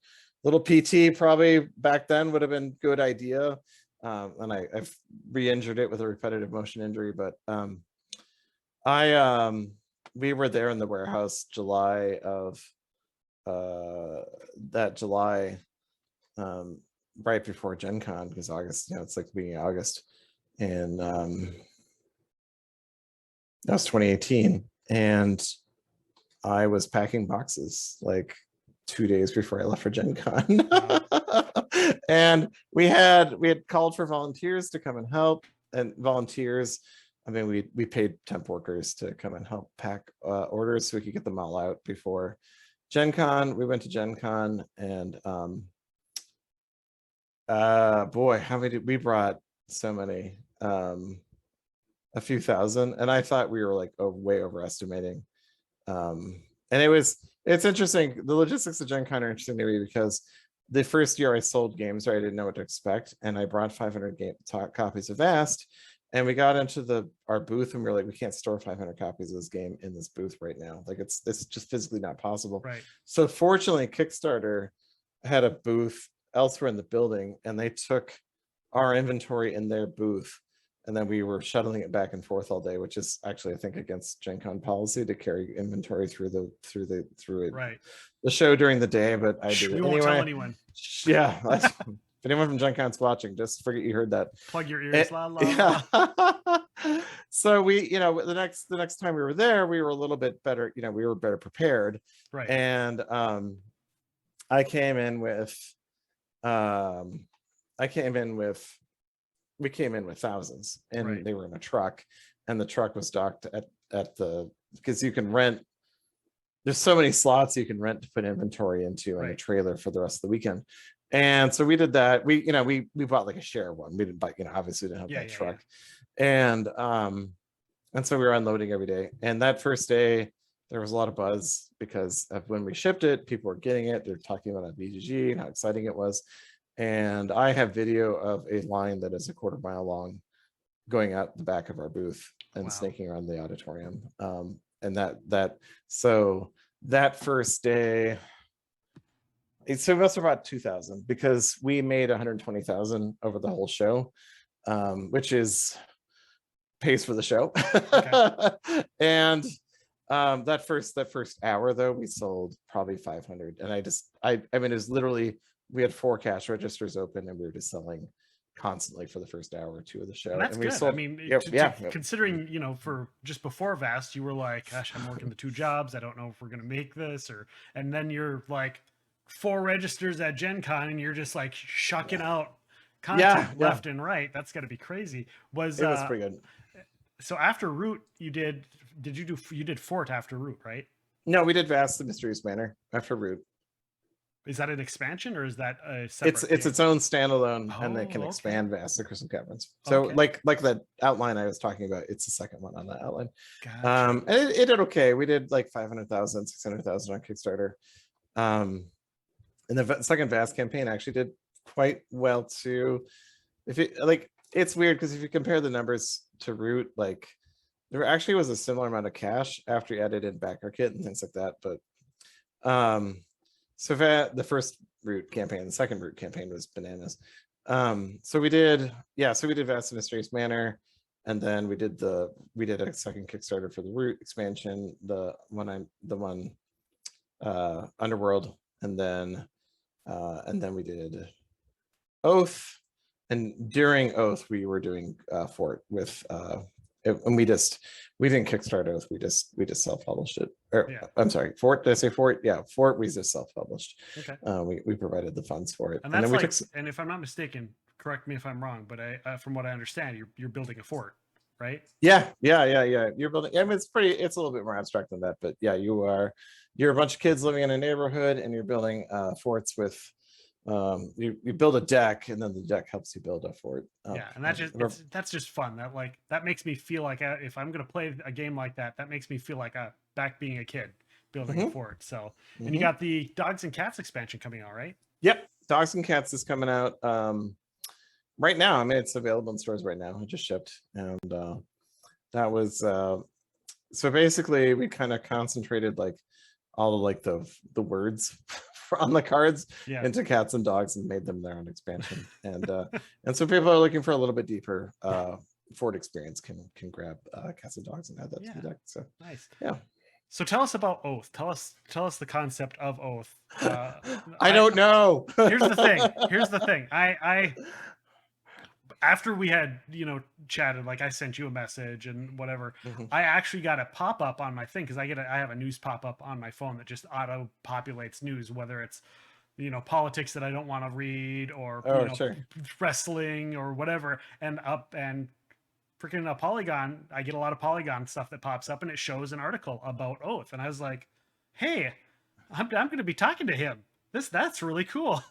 Little PT probably back then would have been a good idea. And I've re-injured it with a repetitive motion injury, but we were there in the warehouse July of that July, right before Gen Con, because August, it's like the beginning of August. And that was 2018. And I was packing boxes like 2 days before I left for Gen Con. And we had called for volunteers to come and help, and volunteers, I mean, we paid temp workers to come and help pack orders so we could get them all out before Gen Con. We went to Gen Con, and boy, how many we brought? So many, a few thousand, and I thought we were like way overestimating. And it's interesting. The logistics of Gen Con are interesting to me because the first year I sold games, right, I didn't know what to expect, and I brought 500 copies of Vast, and we got into our booth, and we were like, we can't store 500 copies of this game in this booth right now. Like, it's just physically not possible. Right. So fortunately, Kickstarter had a booth elsewhere in the building, and they took our inventory in their booth, and then we were shuttling it back and forth all day, which is actually, I think, against Gen Con policy to carry inventory through Right. the show during the day. But I did it We won't tell anyone. Yeah. If anyone from Gen Con's watching, just forget you heard that. Plug your ears. La, la, la. So we, the next time we were there, we were a little bit better. We were better prepared. Right. And I came in with we came in with thousands, and Right. they were in a truck, and the truck was docked at because you can rent. There's so many slots you can rent to put inventory into in a trailer for the rest of the weekend. And so we did that. We bought like a share one. We didn't buy, obviously didn't have that truck. Yeah. And so we were unloading every day. And that first day, there was a lot of buzz because of when we shipped it, people were getting it. They're talking about it on BGG and how exciting it was. And I have video of a line that is a 1/4 mile long going out the back of our booth and snaking around the auditorium. And so that first day, so we must have brought 2,000 because we made 120,000 over the whole show, which is pays for the show. Okay. And that first hour though, we sold probably 500. And I mean, it was literally, we had 4 cash registers open, and we were just selling constantly for the first hour or 2 of the show. And that's and we good. sold, I mean, yep. Considering, for just before Vast, you were like, gosh, I'm working the 2 jobs. I don't know if we're going to make this, and then you're like 4 registers at Gen Con, and you're just like shucking out content left and right. That's got to be crazy. It was pretty good. So after Root, you did Fort after Root, right? No, we did Vast the Mysterious Manor after Root. Is that an expansion, or is that a separate it's its own standalone, and they can expand Vast the Crystal Caverns. So like that outline I was talking about, it's the second one on that outline. Gotcha. And it did okay. We did like 500,000, 600,000 on Kickstarter. And the second Vast campaign actually did quite well too. It's weird because if you compare the numbers to Root, like there actually was a similar amount of cash after you added in backer kit and things like that. But so the first Root campaign, the second Root campaign was bananas. So we did Vast and Mysterious Manor, and then we did a second Kickstarter for the Root expansion, the one Underworld, and then we did Oath, and during Oath we were doing Fort with and we didn't kickstart Oath, we just self-published it. Or, Yeah. I'm sorry, Fort, did I say Fort? Yeah, Fort we just self-published. Okay. We provided the funds for it, And and that's then we like, took and if I'm not mistaken, correct me if I'm wrong, but from what I understand, you're building a fort, right? yeah. You're building, I mean, it's a little bit more abstract than that, but yeah, you're a bunch of kids living in a neighborhood and you're building forts with you build a deck, and then the deck helps you build a fort. Yeah, and that's just fun. That makes me feel like if I'm gonna play a game like that, that makes me feel like back being a kid building a fort. So, and you got the Dogs and Cats expansion coming out, right? Yep, Dogs and Cats is coming out right now. I mean, it's available in stores right now. It just shipped, and that was so basically we kind of concentrated like all of like the words on the cards into cats and dogs and made them their own expansion. And so people are looking for a little bit deeper Fort experience can grab cats and dogs and add that to the deck. So nice. Yeah. So tell us about Oath. Tell us the concept of Oath. I don't know. Here's the thing. I after we had chatted, like I sent you a message and whatever, I actually got a pop-up on my thing because I have a news pop-up on my phone that just auto populates news, whether it's politics that I don't want to read, or wrestling or whatever, and freaking a Polygon, I get a lot of Polygon stuff that pops up and it shows an article about Oath, and I was like, hey, I'm going to be talking to him. That's really cool.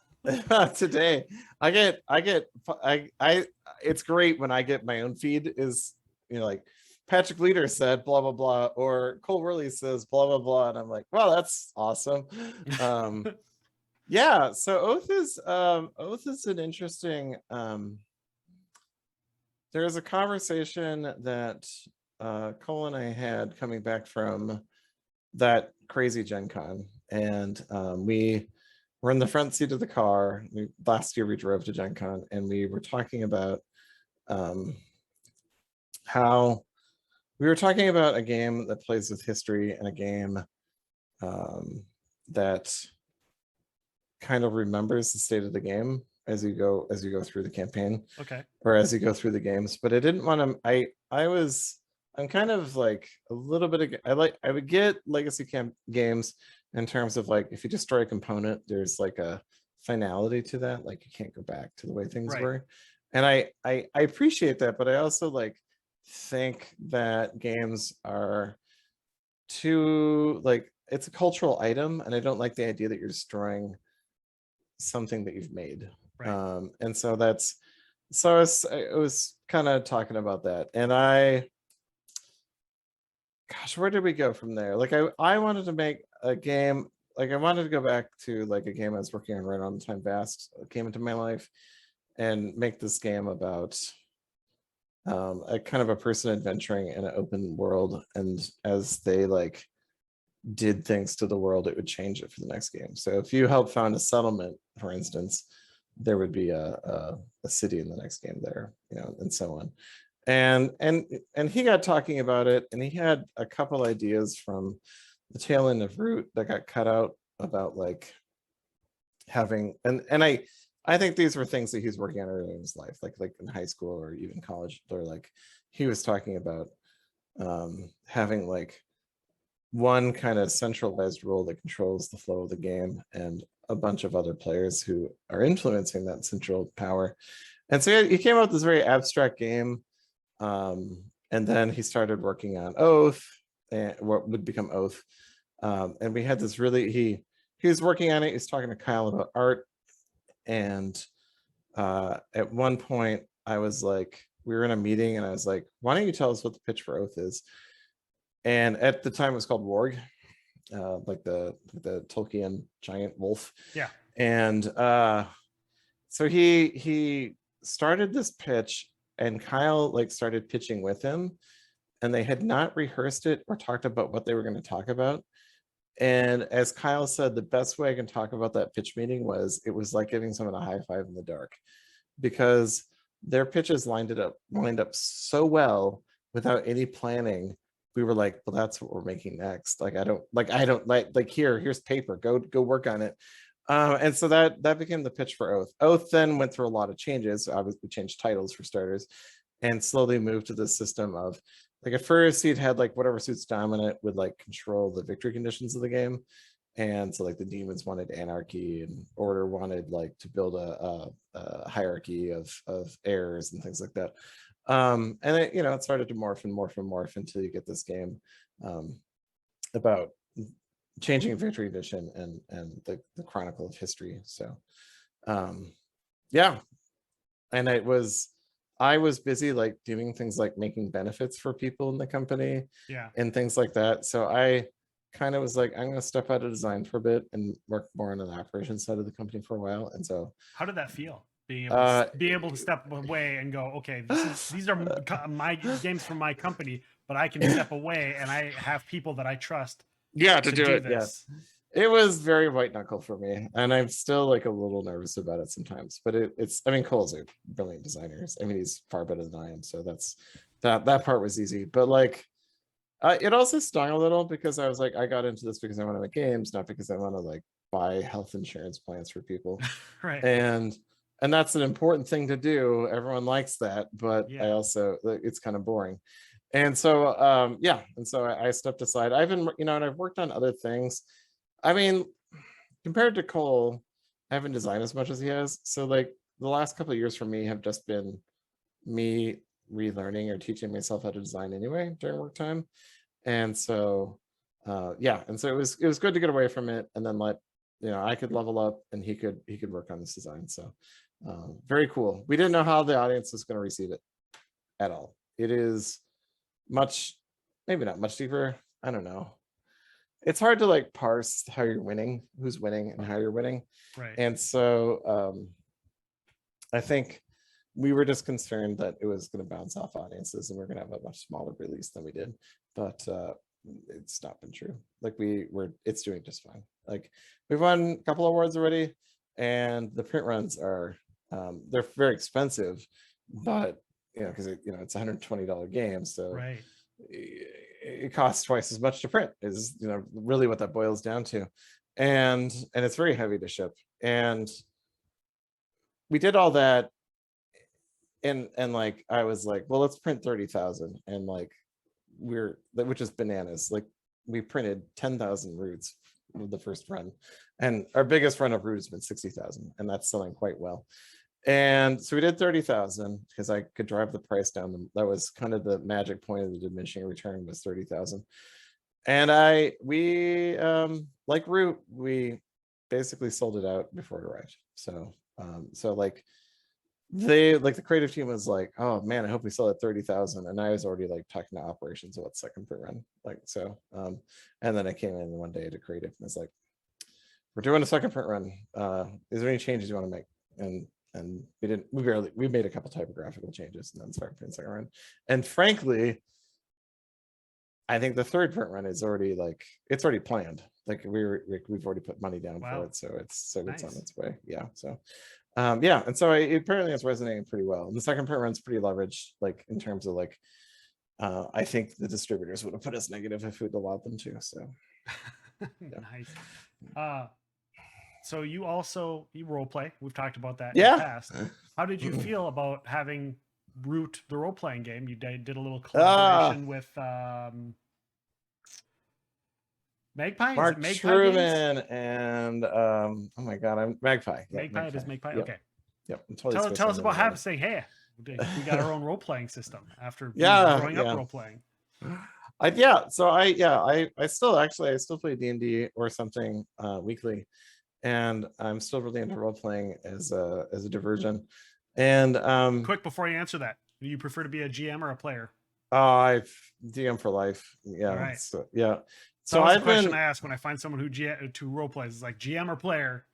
Today it's great when I get my own feed is like Patrick Leader said blah blah blah, or Cole Worley says blah blah blah, and I'm like, wow, that's awesome. Yeah, so Oath is an interesting there's a conversation that Cole and I had coming back from that crazy Gen Con, and we were in the front seat of the car. Last year we drove to Gen Con, and we were talking about how we were talking about a game that plays with history and a game that kind of remembers the state of the game as you go through the campaign, or as you go through the games. But I didn't want to. I'm kind of like a little bit of, I would get legacy games in terms of like, if you destroy a component, there's like a finality to that, like you can't go back to the way things were. And I appreciate that, but I also like think that games are too, like, it's a cultural item, and I don't like the idea that you're destroying something that you've made. And so I was kind of talking about that, and gosh, where did we go from there? Like I wanted to make a game, like I wanted to go back to like a game I was working on right on the time Vast came into my life, and make this game about a kind of a person adventuring in an open world, and as they like did things to the world, it would change it for the next game. So if you help found a settlement, for instance, there would be a city in the next game there, and so on. And he got talking about it, and he had a couple ideas from the tail end of Root that got cut out about like having, and I think these were things that he's working on early in his life, like in high school or even college, or like he was talking about having like one kind of centralized role that controls the flow of the game, and a bunch of other players who are influencing that central power. And so he came up with this very abstract game. And then he started working on Oath, and what would become Oath. And we had this really, he was working on it. He was talking to Kyle about art. And at one point I was like, we were in a meeting, and I was like, why don't you tell us what the pitch for Oath is? And at the time it was called Warg, like the Tolkien giant wolf. Yeah. And so he started this pitch, and Kyle like started pitching with him, and they had not rehearsed it or talked about what they were going to talk about. And as Kyle said, the best way I can talk about that pitch meeting was, it was like giving someone a high five in the dark, because their pitches lined up so well without any planning. We were like, well, that's what we're making next. Like, I don't like here's paper, go work on it. And so that became the pitch for Oath. Oath then went through a lot of changes. Obviously, changed titles for starters, and slowly moved to this system of like at first he'd had like whatever suits dominant would like control the victory conditions of the game. And so like the demons wanted anarchy, and order wanted like to build a hierarchy of heirs and things like that. And it, you know, it started to morph and morph and morph until you get this game about changing victory edition and the chronicle of history. So yeah, and I was busy like doing things like making benefits for people in the company, Yeah. and things like that. So I kind of was like, I'm going to step out of design for a bit and work more on the operations side of the company for a while. And so how did that feel, being able to step away and go, okay, these are my games from my company, but I can step away and I have people that I trust to do it. this. Yeah, it was very white knuckle for me, and I'm still like a little nervous about it sometimes, but it's, I mean, Cole's a brilliant designer. I mean, he's far better than I am, so that part was easy. But like it also stung a little because I was like, I got into this because I want to make games, not because I want to like buy health insurance plans for people. Right. And that's an important thing to do. Everyone likes that, but Yeah. I also, it's kind of boring. And so yeah, and so I stepped aside. I've been, you know, and I've worked on other things. I mean, compared to Cole, I haven't designed as much as he has. So like the last couple of years for me have just been me relearning or teaching myself how to design anyway during work time. And so yeah, and so it was good to get away from it and then let, you know, I could level up and he could work on this design. So very cool. We didn't know how the audience was going to receive it at all. It is much, maybe not much deeper, I don't know. It's hard to like parse how you're winning, who's winning and how you're winning. Right. And so I think we were just concerned that it was going to bounce off audiences and we're going to have a much smaller release than we did. But it's not been true. Like it's doing just fine. Like we've won a couple awards already, and the print runs are they're very expensive, but you know, because it's $120 game, so right. It costs twice as much to print is, you know, really what that boils down to. And it's very heavy to ship. And we did all that. And like, I was like, well, let's print 30,000. And like, which is bananas. Like we printed 10,000 roots with the first run. And our biggest run of root has been 60,000. And that's selling quite well. And so we did 30,000 because I could drive the price down. That was kind of the magic point of the diminishing return, was 30,000. And we like root, we basically sold it out before it arrived. So so like the creative team was like, oh man, I hope we sell at 30,000. And I was already like talking to operations about second print run. Like, so and then I came in one day to creative and was like, we're doing a second print run. Is there any changes you want to make? And we made a couple typographical changes and then started printing second run. And frankly, I think the third print run is already like, it's already planned. Like we've already put money down for it. So it's nice. on its way. Yeah. So yeah. And so apparently it's resonating pretty well. And the second print run's pretty leveraged, like in terms of like, I think the distributors would have put us negative if we'd allowed them to. So yeah. Nice. So you role play. We've talked about that in the past. How did you feel about having Root, the role playing game? You did a little collaboration with Magpie. Mark Magpie Truman and oh my god, I'm Magpie. Yeah, Magpie. It is Magpie. Yep. Okay. Yep. Tell us about saying, hey, we got our own role playing system after growing up role playing. So I still play D&D or something weekly, and I'm still really into role playing as a diversion. And quick, before you answer that, do you prefer to be a GM or a player? I DM for life. Yeah. All right. So yeah. So I've question I ask when I find someone who role plays is like GM or player.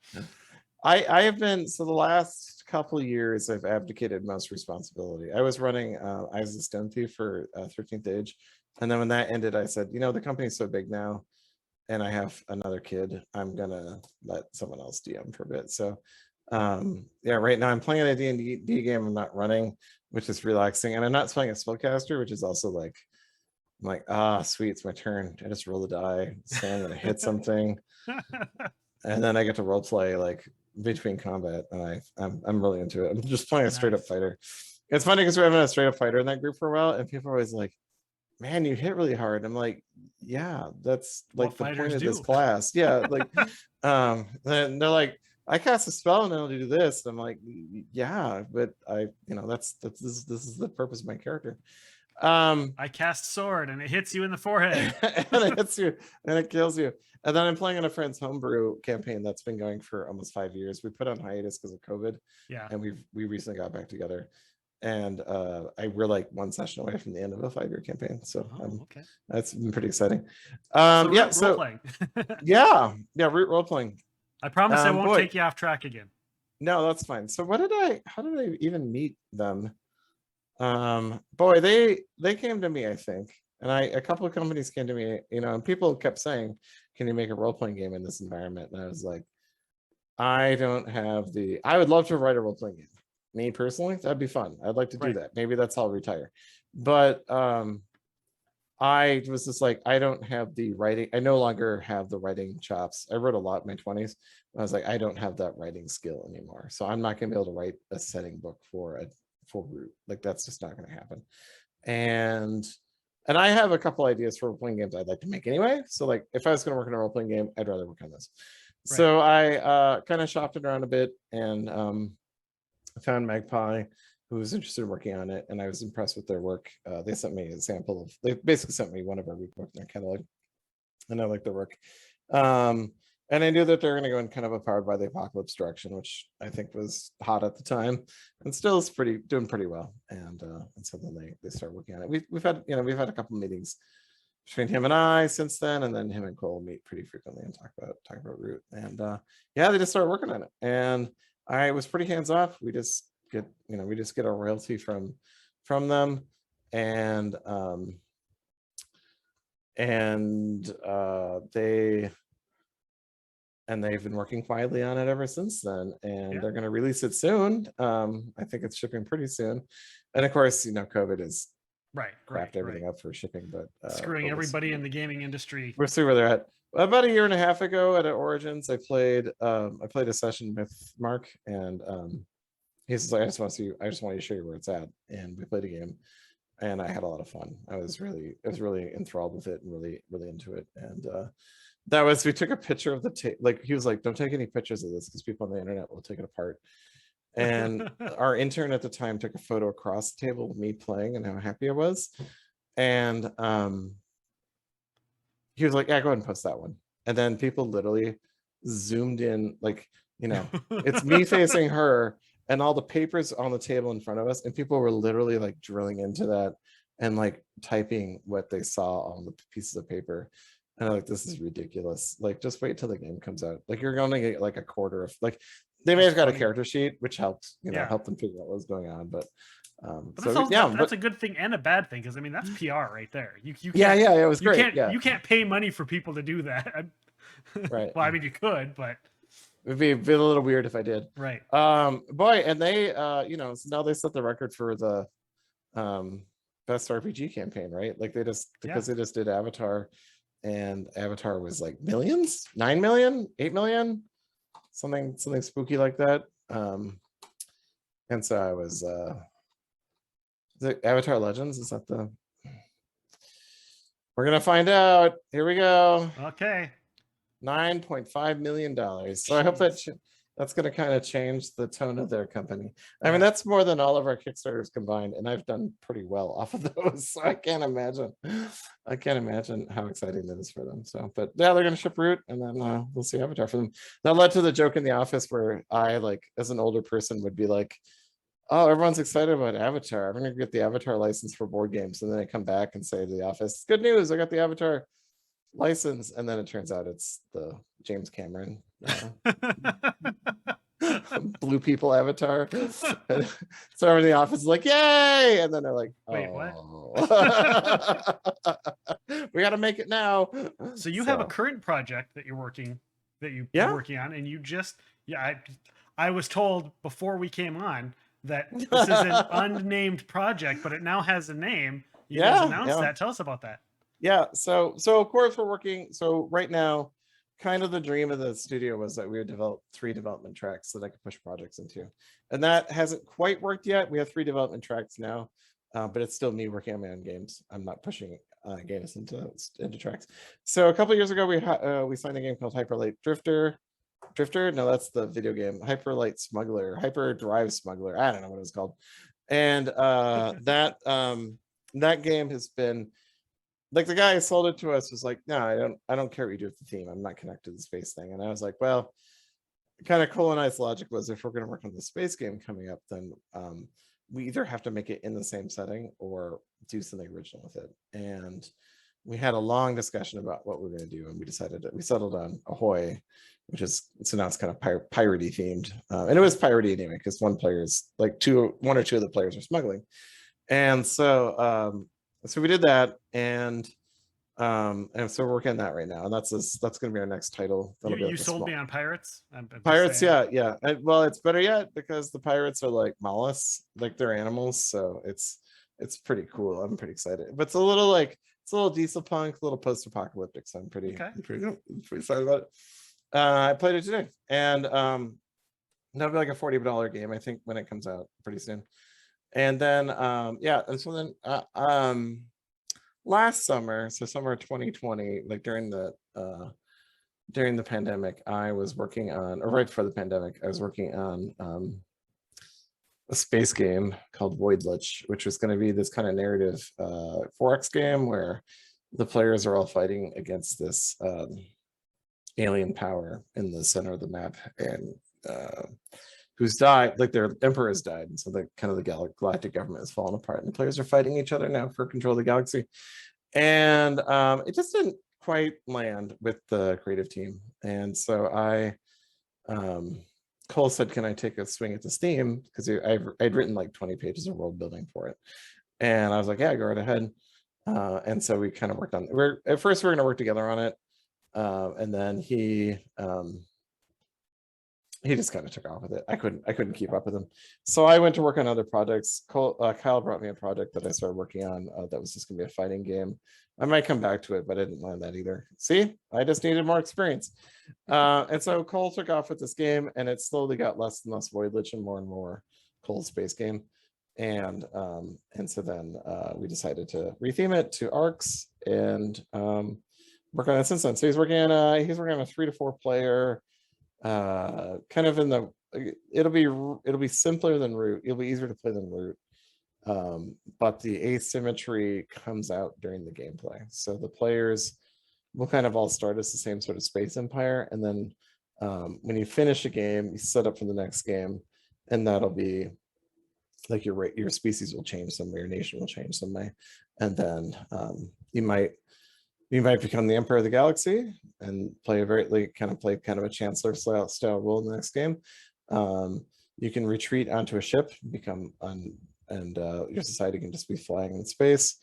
I have been, so the last couple of years I've abdicated most responsibility. I was running Eyes of the Stone Thief for 13th Age, and then when that ended, I said, you know, the company's so big now, and I have another kid, I'm gonna let someone else DM for a bit. So yeah, right now I'm playing a D&D game I'm not running, which is relaxing, and I'm not playing a spellcaster, which is also like, I'm like, sweet, it's my turn. I just roll the die, say I'm gonna hit something. and then I get to role play like between combat, and I'm really into it. I'm just playing a straight up Nice. fighter. It's funny because we haven't had a straight up fighter in that group for a while, and people are always like, "Man, you hit really hard." I'm like, "Yeah, that's What like the point fighters of this do. class." Yeah, like, then they're like, "I cast a spell and it'll do this." I'm like, "Yeah, but this is the purpose of my character." I cast sword and it hits you in the forehead. And it hits you and it kills you. And then I'm playing on a friend's homebrew campaign that's been going for almost 5 years. We put on hiatus because of COVID, Yeah. and we recently got back together. And we're like one session away from the end of a 5-year campaign, so Okay. that's been pretty exciting. So Yeah, Root so role-playing. yeah, Root role playing. I promise I won't Boy, take you off track again. no, that's fine. So how did I even meet them? Boy, they came to me, I think, and a couple of companies came to me, and people kept saying, "Can you make a role-playing game in this environment?" And I was like, I would love to write a role-playing game. Me personally, that'd be fun. I'd like to do Right. that. Maybe that's how I'll retire. But I was just like, I don't have the writing. I no longer have the writing chops. I wrote a lot in my 20s. I was like, I don't have that writing skill anymore. So I'm not going to be able to write a setting book for Root. Like, that's just not going to happen. And I have a couple ideas for role-playing games I'd like to make anyway. So like, if I was going to work on a role-playing game, I'd rather work on this. Right. So I kind of shopped it around a bit and found Magpie, who was interested in working on it, and I was impressed with their work. They sent me a sample of, they basically sent me one of our Root books in their catalog, and I like their work. And I knew that they're going to go in kind of a Powered by the Apocalypse direction, which I think was hot at the time, and still is doing pretty well. And so then they started working on it. We've had a couple meetings between him and I since then, and then him and Cole meet pretty frequently and talk about Root. And yeah, they just started working on it, and I was pretty hands off. We just get a royalty from them, and they've been working quietly on it ever since then, and they're going to release it soon. I think it's shipping pretty soon, and of course, COVID is crapped everything up for shipping, but screwing everybody in the gaming industry. We'll see where they're at. About a year and a half ago at Origins, I played a session with Mark, and he says, I just want you to show you where it's at, and we played a game, and I had a lot of fun. I was really enthralled with it and really into it. And we took a picture of the tape. Like, he was like, don't take any pictures of this because people on the internet will take it apart. And our intern at the time took a photo across the table of me playing and how happy I was. And he was like, yeah, go ahead and post that one. And then people literally zoomed in, like, it's me facing her and all the papers on the table in front of us, and people were literally like drilling into that and like typing what they saw on the pieces of paper. And I'm like, this is ridiculous. Like, just wait till the game comes out. Like, you're going to get like a quarter of, like, they may have got a character sheet, which helped, help them figure out what was going on. But that's a good thing and a bad thing, because I mean, that's PR right there. You can't, it was great. You can't pay money for people to do that. Right. Well, I mean, you could, but it'd be a little weird if I did. Right. Boy, and they so now they set the record for the best RPG campaign, right? Like, they just did Avatar, and Avatar was like millions, 9 million, 8 million, something spooky like that. And so I was the Avatar Legends, is that the, we're gonna find out. Here we go. Okay. $9.5 million. So I hope that's going to kind of change the tone of their company. I mean, that's more than all of our Kickstarters combined, and I've done pretty well off of those. So I can't imagine how exciting that is for them. So, but yeah, they're going to ship Root, and then we'll see Avatar for them. That led to the joke in the office where I, like, as an older person, would be like, oh, everyone's excited about Avatar. I'm going to get the Avatar license for board games. And then I come back and say to the office, good news, I got the Avatar license. And then it turns out it's the James Cameron Blue People Avatar. So everyone in the office is like, yay! And then they're like, oh. Wait, what? We got to make it now. So you have a current project that you're working on, and you just I was told before we came on that this is an unnamed project, but it now has a name. You guys announced that. Tell us about that. Yeah, so of course we're working. So right now, kind of the dream of the studio was that we would develop 3 development tracks that I could push projects into, and that hasn't quite worked yet. We have 3 development tracks now, but it's still me working on my own games. I'm not pushing games into tracks. So a couple years ago, we signed a game called Hyperlight Drifter. No, that's the video game. Hyperlight Smuggler, Hyper Drive Smuggler. I don't know what it was called. And that game has been like, the guy who sold it to us was like, no, I don't care what you do with the theme. I'm not connected to the space thing. And I was like, well, kind of colonized logic was, if we're going to work on the space game coming up, then we either have to make it in the same setting or do something original with it. And we had a long discussion about what we were going to do, and we settled on Ahoy, which is, so now it's kind of piratey themed, and it was piratey anyway, because one or two of the players are smuggling. And so we did that, and so we're working on that right now, and that's going to be our next title. You sold me on pirates. I'm Pirates, yeah. Well, it's better yet, because the pirates are like mollusks, like they're animals, so it's pretty cool. I'm pretty excited, but it's a little diesel punk, a little post-apocalyptic, so I'm pretty excited about it. I played it today, and that'll be like a $40 game, I think, when it comes out pretty soon. And then and so then last summer, so summer 2020, like during the pandemic, I was working on, or right before the pandemic, I was working on a space game called Voidlitch, which was going to be this kind of narrative 4X game where the players are all fighting against this alien power in the center of the map, and who's died, like their emperor has died, and so the kind of the galactic government has fallen apart, and the players are fighting each other now for control of the galaxy. And it just didn't quite land with the creative team, and so Cole said, can I take a swing at this theme, because I'd written like 20 pages of world building for it, and I was like, yeah, go right ahead. And so we kind of worked on, at first we're going to work together on it, and then he just kind of took off with it. I couldn't keep up with him, so I went to work on other projects. Kyle brought me a project that I started working on that was just gonna be a fighting game. I might come back to it, but I didn't land that either. See, I just needed more experience. And so Cole took off with this game, and it slowly got less and less Voidlitch and more Cole's space game. And so then we decided to retheme it to arcs and work on it since then. So he's working on a 3 to 4 player, kind of in the, it'll be simpler than Root. It'll be easier to play than Root, but the asymmetry comes out during the gameplay. So the players will kind of all start as the same sort of space empire, and then when you finish a game, you set up for the next game, and that'll be like your species will change some way, your nation will change some way, and then you might become the emperor of the galaxy and play kind of a chancellor style role in the next game. You can retreat onto a ship, and your society can just be flying in space.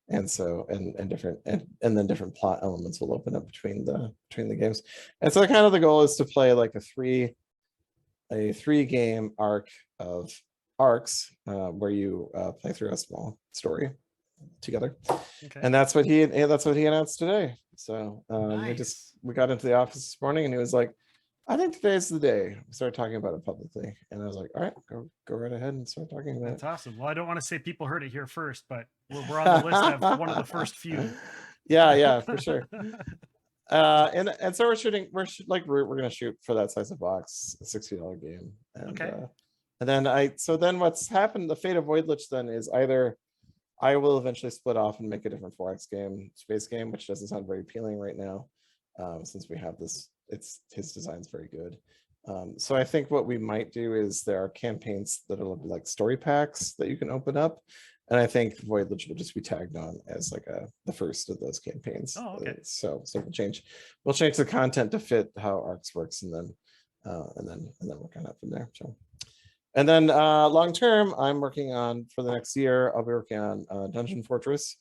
And so and then different plot elements will open up between the games. And so kind of the goal is to play like a three game arc of arcs, where you play through a small story together. Okay. And that's what he announced today. So nice. we got into the office this morning, and he was like, I think today's the day. We started talking about it publicly, and I was like, all right, go right ahead and start talking about it. That's awesome. Well, I don't want to say people heard it here first, but we're on the list of one of the first few. Yeah, for sure. And so we're gonna shoot for that size of box, a $60 game. And, okay. And then what's happened, the fate of Voidlitch then is either I will eventually split off and make a different 4X game, space game, which doesn't sound very appealing right now, since we have this. His design's very good. So I think what we might do is there are campaigns that are like story packs that you can open up, and I think Voidlitch will just be tagged on as like the first of those campaigns. Oh, okay. So we'll change the content to fit how Arcs works, and then we'll kind of from there. So. And then long term, I'm working on, for the next year, I'll be working on Dungeon Fortress,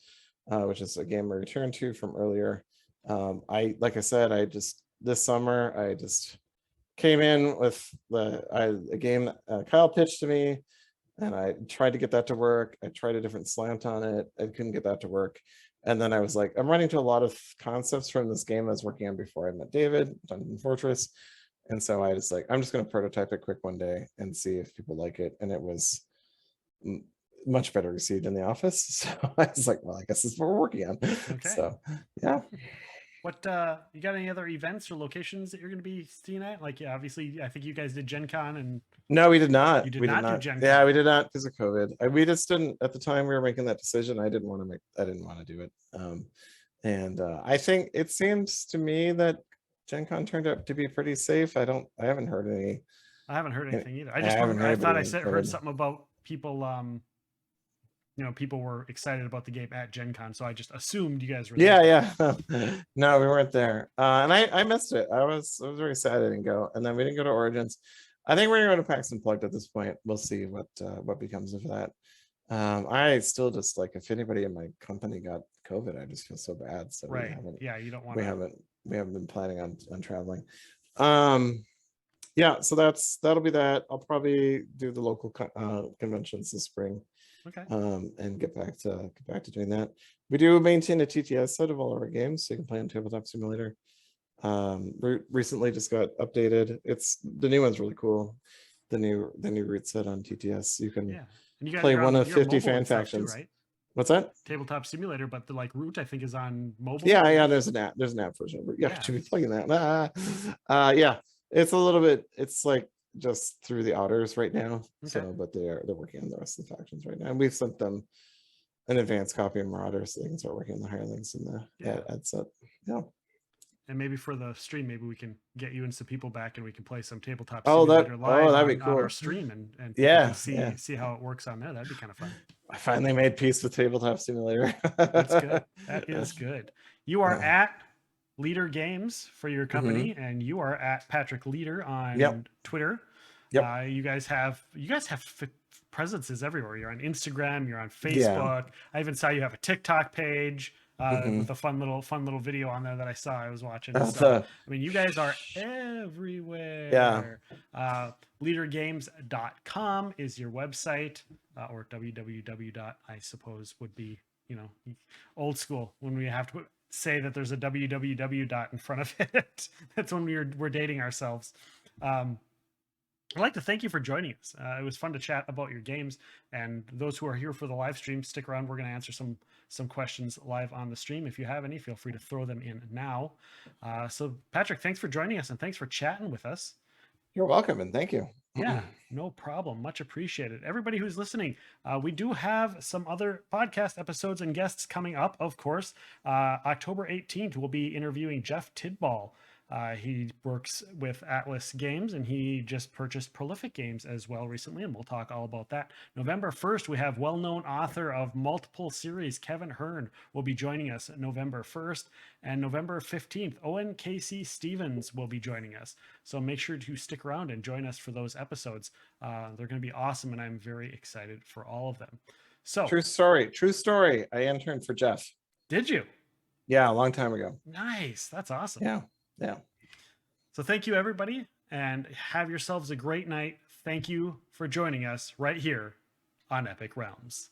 which is a game I returned to from earlier. Like I said, this summer, I just came in with a game Kyle pitched to me, and I tried to get that to work. I tried a different slant on it. I couldn't get that to work. And then I was like, I'm running into a lot of concepts from this game I was working on before I met David, Dungeon Fortress. And so I was like, I'm just going to prototype it quick one day and see if people like it. And it was much better received in the office. So I was like, well, I guess this is what we're working on. Okay. So yeah. What you got any other events or locations that you're going to be seeing at? Like, yeah, obviously, I think you guys did Gen Con, and No, we did not. you did We not did do not. Gen Yeah, Con. we did not because of COVID. We just didn't at the time we were making that decision. I didn't want to do it. And I think it seems to me that Gen Con turned out to be pretty safe. I haven't heard any. I haven't heard anything either. I I just haven't remember, I heard thought I anybody heard COVID. something about people. You know, people were excited about the game at Gen Con, so I just assumed you guys were there. Yeah. No, we weren't there. And I missed it. I was very sad I didn't go. And then we didn't go to Origins. I think we're gonna go to PAX Unplugged at this point. We'll see what becomes of that. I still just like if anybody in my company got COVID, I just feel so bad. So Right. Yeah, you don't want we to. haven't been planning on traveling. Yeah, so that'll be that. I'll probably do the local conventions this spring. Okay. And get back to doing that. We do maintain a TTS set of all of our games, so you can play on Tabletop Simulator. Recently just got updated. It's the new one's really cool. The new root set on TTS. You can And you guys play are one on, of you're 50 mobile fan and stuff factions. too, right? What's that? Tabletop Simulator, but the like root I think is on mobile. Yeah. There's an app version. Yeah, should be playing that. Yeah, it's a little bit. It's like just through the outers right now. Okay. So, but they're working on the rest of the factions right now, and we've sent them an advanced copy of Marauder so they can start working on the hirelings and the ad set. Yeah. And maybe for the stream, maybe we can get you and some people back and we can play some Tabletop Oh, Simulator live that'd be cool. on our stream and people Yeah, can see how it works on there. That'd be kind of fun. I finally made peace with Tabletop Simulator. That's good. That is good. You are at Leader Games for your company, and you are at Patrick Leader on Twitter. Yep. You guys have presences everywhere. You're on Instagram. You're on Facebook. I even saw you have a TikTok page with a fun little video on there that I saw. I was watching. So, I mean, you guys are everywhere. Yeah. Leadergames.com is your website, or www. I suppose would be, you know, old school when we have to say that there's a www in front of it. That's when we're dating ourselves. I'd like to thank you for joining us. It was fun to chat about your games, and those who are here for the live stream, stick around. We're going to answer some questions live on the stream. If you have any, feel free to throw them in now. So Patrick, thanks for joining us, and thanks for chatting with us. You're welcome, and thank you. Yeah, no problem. Much appreciated. Everybody who's listening, we do have some other podcast episodes and guests coming up, of course. October 18th, we'll be interviewing Jeff Tidball. He works with Atlas Games, and he just purchased Prolific Games as well recently, and we'll talk all about that. November 1st, we have well-known author of multiple series, Kevin Hearn, will be joining us November 1st, and November 15th, Owen Casey Stevens will be joining us. So make sure to stick around and join us for those episodes. They're going to be awesome, and I'm very excited for all of them. So true story. I interned for Jeff. Did you? Yeah, a long time ago. Nice. That's awesome. Yeah. So thank you, everybody, and have yourselves a great night. Thank you for joining us right here on Epic Realms.